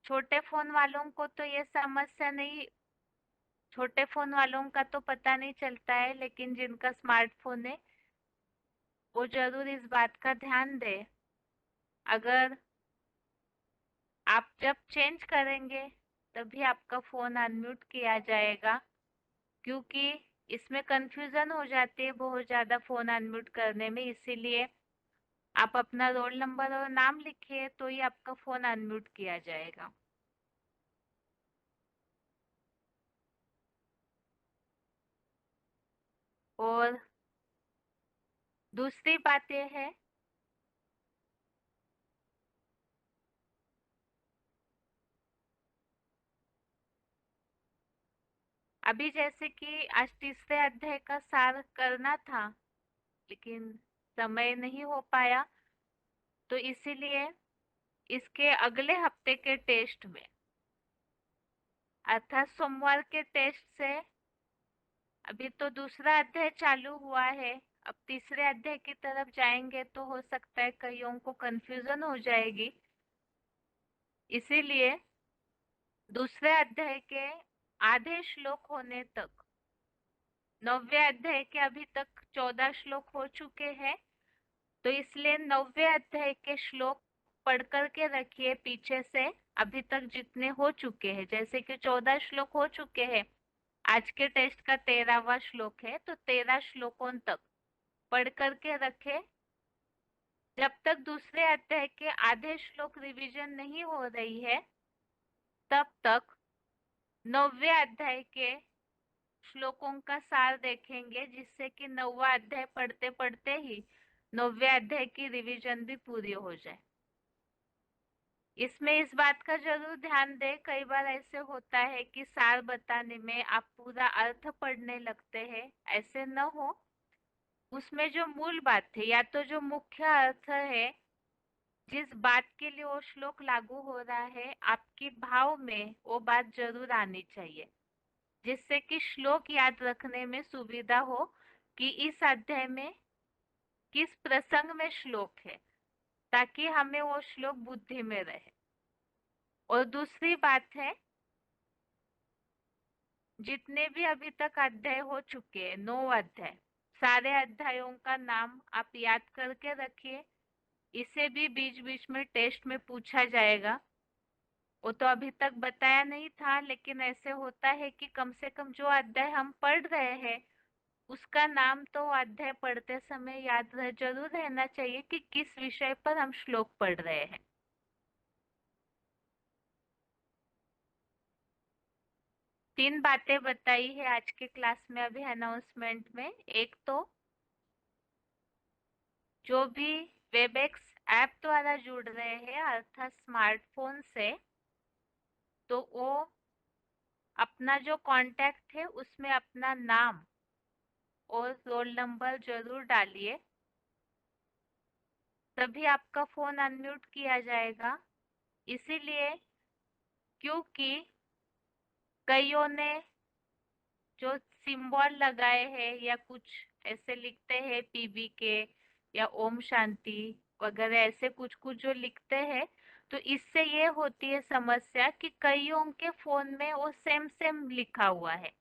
छोटे फोन वालों को तो ये समस्या नहीं, छोटे फोन वालों का तो पता नहीं चलता है, लेकिन जिनका स्मार्टफोन है वो जरूर इस बात का ध्यान दें। अगर आप जब चेंज करेंगे तभी आपका फोन अनम्यूट किया जाएगा, क्योंकि इसमें कंफ्यूजन हो जाती है बहुत ज़्यादा फोन अनम्यूट करने में। इसीलिए आप अपना रोल नंबर और नाम लिखिए तो ही आपका फोन अनम्यूट किया जाएगा। और दूसरी बात यह है अभी जैसे कि आज तीसरे अध्याय का सार करना था, लेकिन समय नहीं हो पाया, तो इसीलिए इसके अगले हफ्ते के टेस्ट में अर्थात सोमवार के टेस्ट से, अभी तो दूसरा अध्याय चालू हुआ है, अब तीसरे अध्याय की तरफ जाएंगे तो हो सकता है कईयों को कंफ्यूजन हो जाएगी। इसीलिए दूसरे अध्याय के आधे श्लोक होने तक, 9वें अध्याय के अभी तक 14 श्लोक हो चुके हैं, तो इसलिए 9वें अध्याय के श्लोक पढ़ करके रखिए पीछे से, अभी तक जितने हो चुके हैं, जैसे कि 14 श्लोक हो चुके हैं। आज के टेस्ट का 13वां श्लोक है, तो 13 श्लोकों तक पढ़ करके रखे। जब तक दूसरे अध्याय के आधे श्लोक रिवीजन नहीं हो रही है, तब तक 9वें अध्याय के श्लोकों का सार देखेंगे, जिससे कि 9वां अध्याय पढ़ते पढ़ते ही 9वें अध्याय की रिवीजन भी पूरी हो जाए। इसमें इस बात का जरूर ध्यान दें, कई बार ऐसे होता है कि सार बताने में आप पूरा अर्थ पढ़ने लगते हैं, ऐसे न हो। उसमें जो मूल बात है, या तो जो मुख्य अर्थ है, जिस बात के लिए वो श्लोक लागू हो रहा है, आपकी भाव में वो बात जरूर आनी चाहिए, जिससे कि श्लोक याद रखने में सुविधा हो कि इस अध्याय में किस प्रसंग में श्लोक है, ताकि हमें वो श्लोक बुद्धि में रहे। और दूसरी बात है, जितने भी अभी तक अध्याय हो चुके हैं, 9 अध्याय, सारे अध्यायों का नाम आप याद करके रखिए। इसे भी बीच बीच में टेस्ट में पूछा जाएगा। वो तो अभी तक बताया नहीं था, लेकिन ऐसे होता है कि कम से कम जो अध्याय हम पढ़ रहे हैं, उसका नाम तो अध्याय पढ़ते समय याद जरूर रहना चाहिए कि किस विषय पर हम श्लोक पढ़ रहे हैं। तीन बातें बताई है आज के क्लास में अभी अनाउंसमेंट में। एक तो जो भी वेबएक्स ऐप द्वारा जुड़ रहे हैं, अर्थात स्मार्टफोन से, तो वो अपना जो कांटेक्ट है उसमें अपना नाम और रोल नंबर जरूर डालिए। तभी आपका फोन अनम्यूट किया जाएगा। इसीलिए क्योंकि कईयों ने जो सिंबल लगाए हैं या कुछ ऐसे लिखते हैं पीबी के या ओम शांति वगैरह, ऐसे कुछ कुछ जो लिखते हैं, तो इससे ये होती है समस्या कि कईयों के फोन में वो सेम सेम लिखा हुआ है,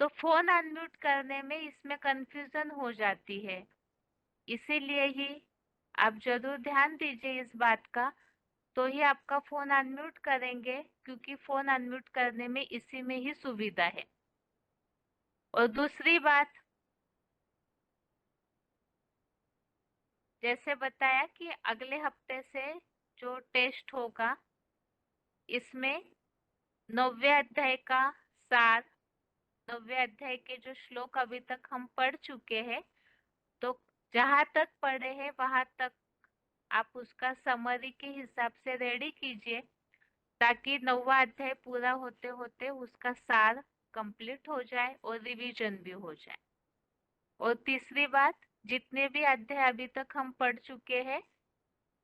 तो फोन अनम्यूट करने में इसमें कंफ्यूजन हो जाती है। इसीलिए ही आप जरूर ध्यान दीजिए इस बात का, तो ही आपका फोन अनम्यूट करेंगे, क्योंकि फोन अनम्यूट करने में इसी में ही सुविधा है। और दूसरी बात, जैसे बताया कि अगले हफ्ते से जो टेस्ट होगा, इसमें 9वें अध्याय का सार, 9वें अध्याय के जो श्लोक अभी तक हम पढ़ चुके हैं, तो जहाँ तक पढ़े हैं वहां तक आप उसका समरी के हिसाब से रेडी कीजिए, ताकि 9वां अध्याय पूरा होते होते उसका सार कंप्लीट हो जाए और रिवीजन भी हो जाए। और तीसरी बात, जितने भी अध्याय अभी तक हम पढ़ चुके हैं,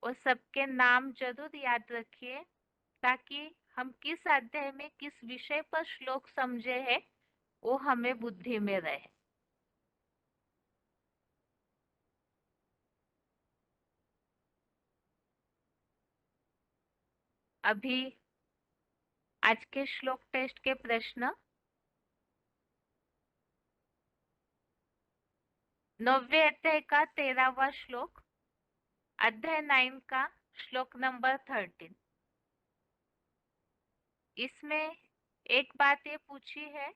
और सबके नाम जरूर याद रखिए, ताकि हम किस अध्याय में किस विषय पर श्लोक समझे हैं वो हमें बुद्धि में रहे। अभी आज के श्लोक टेस्ट के प्रश्न। 9वें अध्याय का 13वां श्लोक, अध्याय 9 का श्लोक नंबर 13। इसमें एक बात ये पूछी है,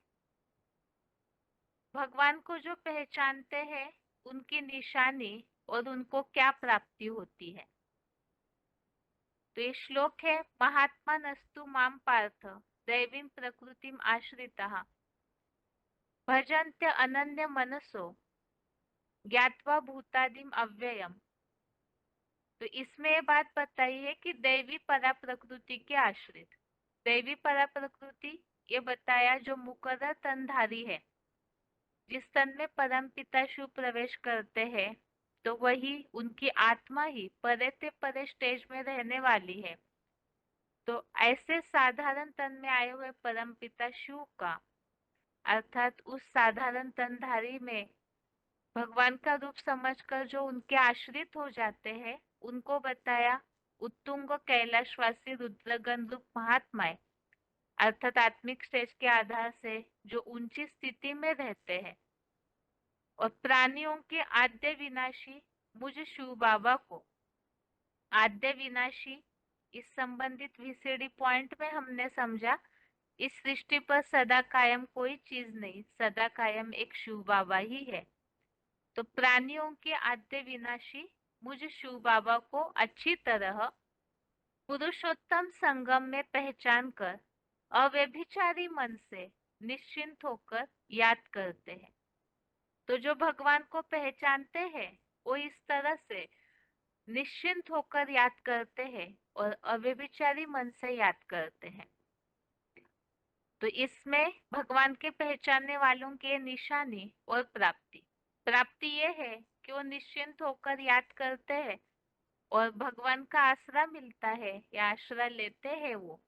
भगवान को जो पहचानते हैं उनकी निशानी और उनको क्या प्राप्ति होती है। तो ये श्लोक है, महात्मा नस्तु माम पार्थ दैवीं प्रकृतिम आश्रितः भजन्त्य अनन्य मनसो ज्ञात्वा भूतादिम अव्ययम। तो इसमें ये बात बताई है कि दैवी परा प्रकृति के आश्रित। दैवी परा प्रकृति ये बताया जो मुकर्रर तनधारी है, जिस तन में परम पिता शिव प्रवेश करते हैं, तो वही उनकी आत्मा ही परे ते परे स्टेज में रहने वाली है। तो ऐसे साधारण तन में आए हुए परम पिता शिव का, अर्थात उस साधारण तनधारी में भगवान का रूप समझकर जो उनके आश्रित हो जाते हैं, उनको बताया उत्तुंग कैलाशवासी रुद्रगण रूप महात्माएं, अर्थात आत्मिक स्टेज के आधार से जो ऊंची स्थिति में रहते हैं, और प्राणियों के आद्य विनाशी मुझ शिव बाबा को, आद्य विनाशी, इस संबंधित VCD पॉइंट में हमने समझा इस सृष्टि पर सदा कायम कोई चीज नहीं, सदा कायम एक शिव बाबा ही है। तो प्राणियों के आद्य विनाशी मुझ शिव बाबा को अच्छी तरह पुरुषोत्तम संगम में पहचान कर अव्यभिचारी मन से निश्चिंत होकर याद करते हैं। तो जो भगवान को पहचानते हैं वो इस तरह से निश्चिंत होकर याद करते हैं और अव्यभिचारी मन से याद करते हैं। तो इसमें भगवान के पहचानने वालों की निशानी और प्राप्ति, प्राप्ति ये है कि वो निश्चिंत होकर याद करते हैं और भगवान का आसरा मिलता है या आश्रय लेते हैं वो।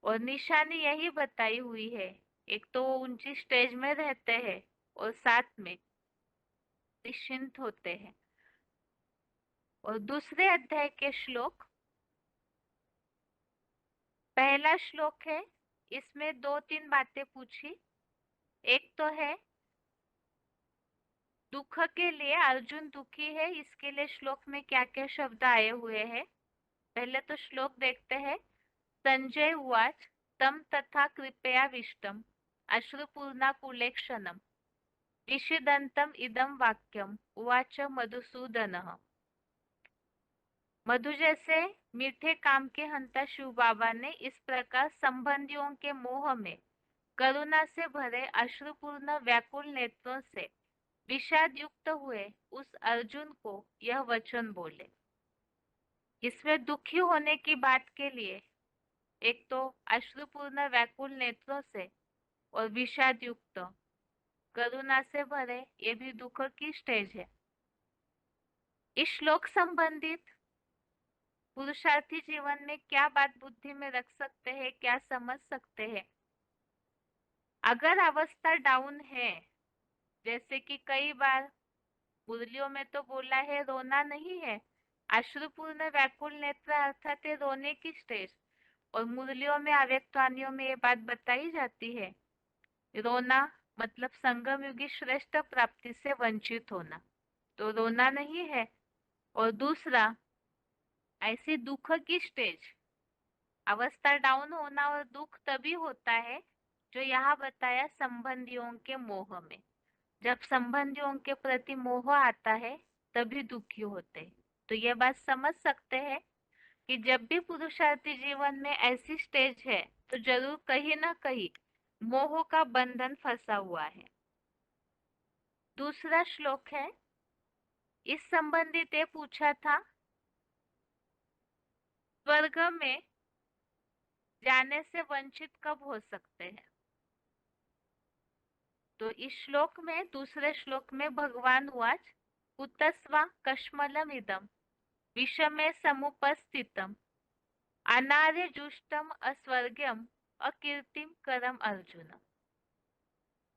और निशानी यही बताई हुई है, एक तो वो ऊंची स्टेज में रहते हैं और साथ में निश्चिंत होते हैं। और दूसरे अध्याय के श्लोक, पहला श्लोक है, इसमें 2-3 बातें पूछी। एक तो है दुख के लिए, अर्जुन दुखी है, इसके लिए श्लोक में क्या क्या शब्द आए हुए हैं। पहले तो श्लोक देखते हैं। संजय उवाच तम तथा कृपया विष्टम अश्रुपूर्णा कुलेक्षणम विषिदंतम इदम वाक्यम उवाच मधुसूदनः। मधु जैसे मीठे काम के हंता शिव बाबा ने इस प्रकार संबंधियों के मोह में करुणा से भरे अश्रुपूर्ण व्याकुल नेत्रों से विषाद युक्त हुए उस अर्जुन को यह वचन बोले। इसमें दुखी होने की बात के लिए एक तो अश्रुपूर्ण व्याकुल नेत्रों से और विषाद युक्त करुणा से भरे, ये भी दुख की स्टेज है। इस श्लोक संबंधित पुरुषार्थी जीवन में क्या बात बुद्धि में रख सकते हैं, क्या समझ सकते हैं। अगर अवस्था डाउन है, जैसे कि कई बार मुरलियों में तो बोला है रोना नहीं है, अश्रुपूर्ण व्याकुल नेत्र अर्थात रोने की स्टेज, और मुरलियों में अव्यक्तवाणियों में ये बात बताई जाती है, रोना मतलब संगम युगी श्रेष्ठ प्राप्ति से वंचित होना, तो रोना नहीं है। और दूसरा, ऐसी दुख की स्टेज, अवस्था डाउन होना और दुख तभी होता है जो यहाँ बताया संबंधियों के मोह में। जब संबंधियों के प्रति मोह आता है तभी दुखी होते हैं। तो ये बात समझ सकते हैं कि जब भी पुरुषार्थी जीवन में ऐसी स्टेज है तो जरूर कहीं ना कहीं मोह का बंधन फंसा हुआ है। दूसरा श्लोक है, इस संबंधित ये पूछा था, स्वर्ग में जाने से वंचित कब हो सकते हैं। तो इस श्लोक में, दूसरे श्लोक में भगवान उवाच कुतस्वा कश्मलम इदम विषमे समुपस्थितम अनार्य जुष्टम अस्वर्ग्यम अकीर्तिम करम अर्जुन।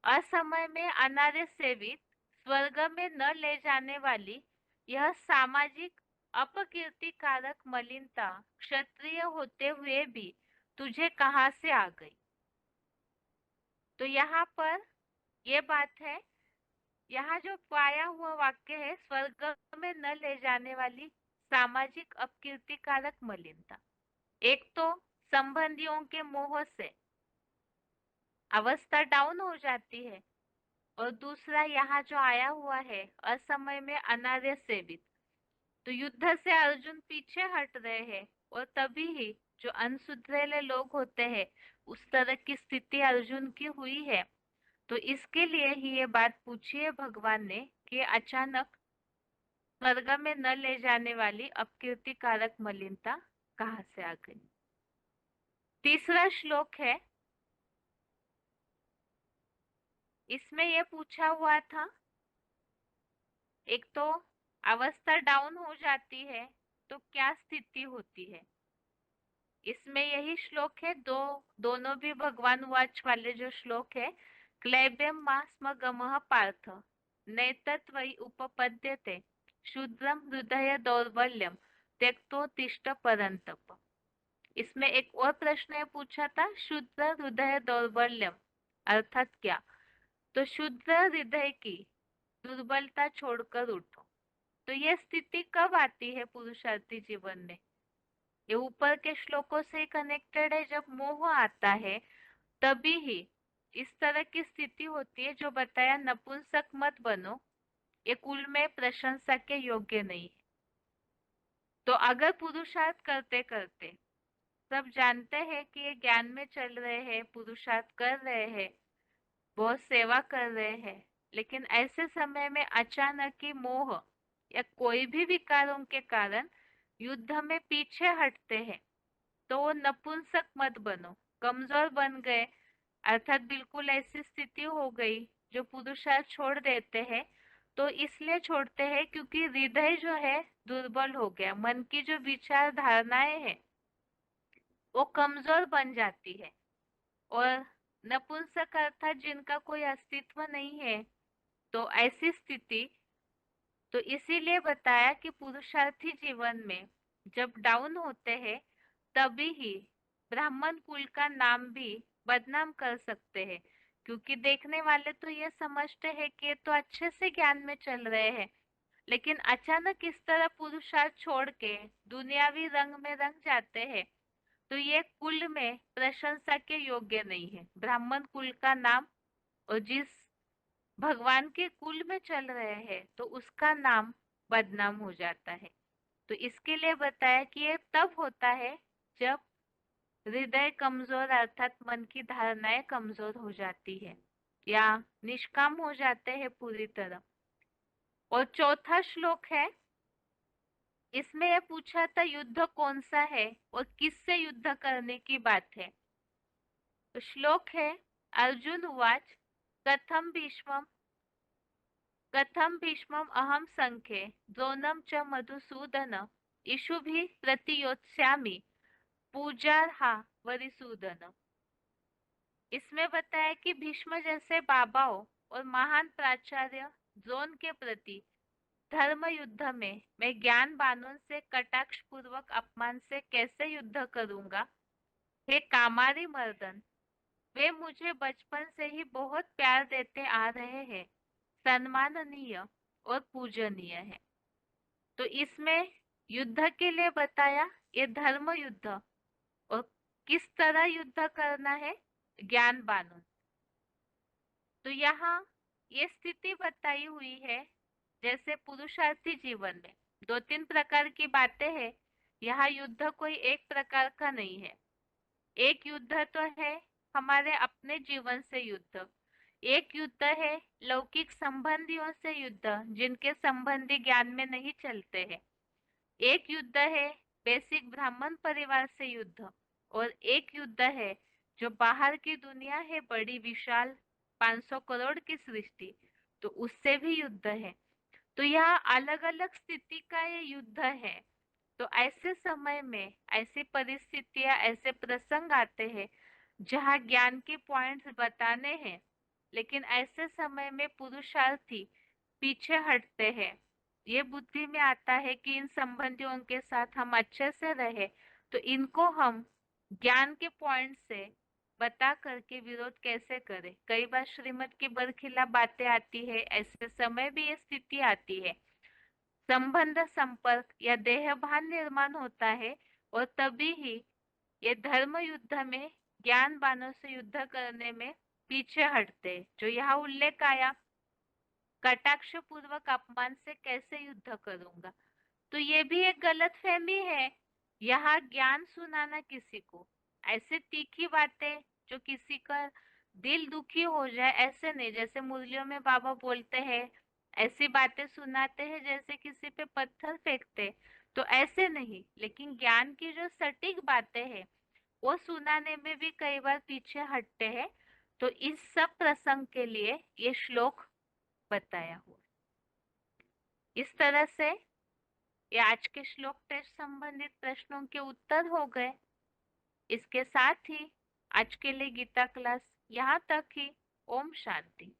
असमय में अनार्य सेवित स्वर्ग में न ले जाने वाली यह सामाजिक अपकीर्तिकारक मलिनता क्षत्रिय होते हुए भी तुझे कहां से आ गई। तो यहाँ पर ये बात है, यहाँ जो पाया हुआ वाक्य है, स्वर्ग में न ले जाने वाली सामाजिक अपकीर्तिकारक मलिनता, एक तो संबंधियों के मोह से अवस्था डाउन हो जाती है, और दूसरा यहाँ जो आया हुआ है असमय में अनार्य सेवित, तो युद्ध से अर्जुन पीछे हट रहे हैं और तभी ही जो अनसुधरेले लोग होते हैं उस तरह की स्थिति अर्जुन की हुई है। तो इसके लिए ही ये बात पूछी है भगवान ने कि अचानक स्वर्ग में न ले जाने वाली अपकीर्तिकारक मलिनता कहाँ से आ गई। तीसरा श्लोक है, इसमें यह पूछा हुआ था, एक तो अवस्था डाउन हो जाती है तो क्या स्थिति होती है। इसमें यही श्लोक है, दोनों भी भगवान वाच वाले जो श्लोक है, क्लैब्यम मा स्म गमः पार्थ नैतत्वयि उपपद्यते शूद्रम हृदय दौर्बल्यम त्यक्तोत्तिष्ठ परंतप। इसमें एक और प्रश्न पूछा था, शुद्ध हृदय दौर्बल्यम अर्थात क्या। तो शुद्ध हृदय की दुर्बलता छोड़कर उठो। तो ये स्थिति कब आती है पुरुषार्थी जीवन में? ये ऊपर के श्लोकों से कनेक्टेड है। जब मोह आता है तभी ही इस तरह की स्थिति होती है जो बताया, नपुंसक मत बनो, ये कुल में प्रशंसा के योग्य नहीं है। तो अगर पुरुषार्थ करते करते सब जानते हैं कि ये ज्ञान में चल रहे हैं, पुरुषार्थ कर रहे हैं, बहुत सेवा कर रहे हैं, लेकिन ऐसे समय में अचानक ही मोह या कोई भी विकारों के कारण युद्ध में पीछे हटते हैं, तो वो नपुंसक मत बनो, कमजोर बन गए, अर्थात बिल्कुल ऐसी स्थिति हो गई जो पुरुषार्थ छोड़ देते हैं। तो इसलिए छोड़ते हैं क्योंकि हृदय जो है दुर्बल हो गया, मन की जो विचार धारणाएं हैं वो कमजोर बन जाती है। और नपुंसक अर्थात जिनका कोई अस्तित्व नहीं है, तो ऐसी स्थिति, तो इसीलिए बताया कि पुरुषार्थी जीवन में जब डाउन होते हैं तभी ही ब्राह्मण कुल का नाम भी बदनाम कर सकते हैं, क्योंकि देखने वाले तो ये समझते हैं कि ये तो अच्छे से ज्ञान में चल रहे हैं, लेकिन अचानक इस तरह पुरुषार्थ छोड़ के दुनियावी रंग में रंग जाते हैं, तो ये कुल में प्रशंसा के योग्य नहीं है। ब्राह्मण कुल का नाम, और जिस भगवान के कुल में चल रहे हैं तो उसका नाम बदनाम हो जाता है। तो इसके लिए बताया कि ये तब होता है जब हृदय कमजोर अर्थात मन की धारणाएं कमजोर हो जाती है या निष्काम हो जाते हैं पूरी तरह। और चौथा श्लोक है, इसमें यह पूछा था युद्ध कौन सा है और किससे युद्ध करने की बात है। तो श्लोक है, अर्जुन उवाच कथम भीष्मम अहम संख्ये द्रोणम च मधुसूदन इषुभिः प्रतियोत्स्यामि पूजार्हा वरिसूदन। इसमें बताया कि भीष्म जैसे बाबाओं और महान प्राचार्य द्रोण के प्रति धर्म युद्ध में मैं ज्ञान बानों से कटाक्ष पूर्वक अपमान से कैसे युद्ध करूंगा। हे कामारी मर्दन, वे मुझे बचपन से ही बहुत प्यार देते आ रहे हैं, सम्माननीय और पूजनीय है। तो इसमें युद्ध के लिए बताया ये धर्म युद्ध, और किस तरह युद्ध करना है, ज्ञान बानों। तो यहाँ ये स्थिति बताई हुई है, जैसे पुरुषार्थी जीवन में दो तीन प्रकार की बातें हैं, यहाँ युद्ध कोई एक प्रकार का नहीं है। एक युद्ध तो है हमारे अपने जीवन से युद्ध, एक युद्ध है लौकिक संबंधियों से युद्ध जिनके संबंधी ज्ञान में नहीं चलते हैं, एक युद्ध है बेसिक ब्राह्मण परिवार से युद्ध, और एक युद्ध है जो बाहर की दुनिया है, बड़ी विशाल 500 करोड़ की सृष्टि, तो उससे भी युद्ध है। तो यह अलग अलग स्थिति का ये युद्ध है। तो ऐसे समय में ऐसी परिस्थितियां, ऐसे प्रसंग आते हैं जहाँ ज्ञान के पॉइंट्स बताने हैं, लेकिन ऐसे समय में पुरुषार्थी पीछे हटते हैं। ये बुद्धि में आता है कि इन संबंधियों के साथ हम अच्छे से रहे, तो इनको हम ज्ञान के पॉइंट से बता करके विरोध कैसे करें। कई बार श्रीमत की बरखिलाफ बातें आती है, ऐसे समय भी ये स्थिति आती है, संबंध संपर्क या देहभान निर्माण होता है, और तभी ही ये धर्म युद्ध में ज्ञान बानों से युद्ध करने में पीछे हटते। जो यहाँ उल्लेख आया, कटाक्ष पूर्वक अपमान से कैसे युद्ध करूंगा, तो ये भी एक गलतफहमी है। यहाँ ज्ञान सुनाना किसी को, ऐसे तीखी बातें जो किसी का दिल दुखी हो जाए, ऐसे नहीं जैसे मुरलियों में बाबा बोलते हैं, ऐसी बातें सुनाते हैं जैसे किसी पे पत्थर फेंकते, तो ऐसे नहीं, लेकिन ज्ञान की जो सटीक बातें हैं वो सुनाने में भी कई बार पीछे हटते हैं। तो इस सब प्रसंग के लिए ये श्लोक बताया हुआ। इस तरह से ये आज के श्लोक टेस्ट संबंधित प्रश्नों के उत्तर हो गए। इसके साथ ही आज के लिए गीता क्लास यहाँ तक ही। ओम शांति।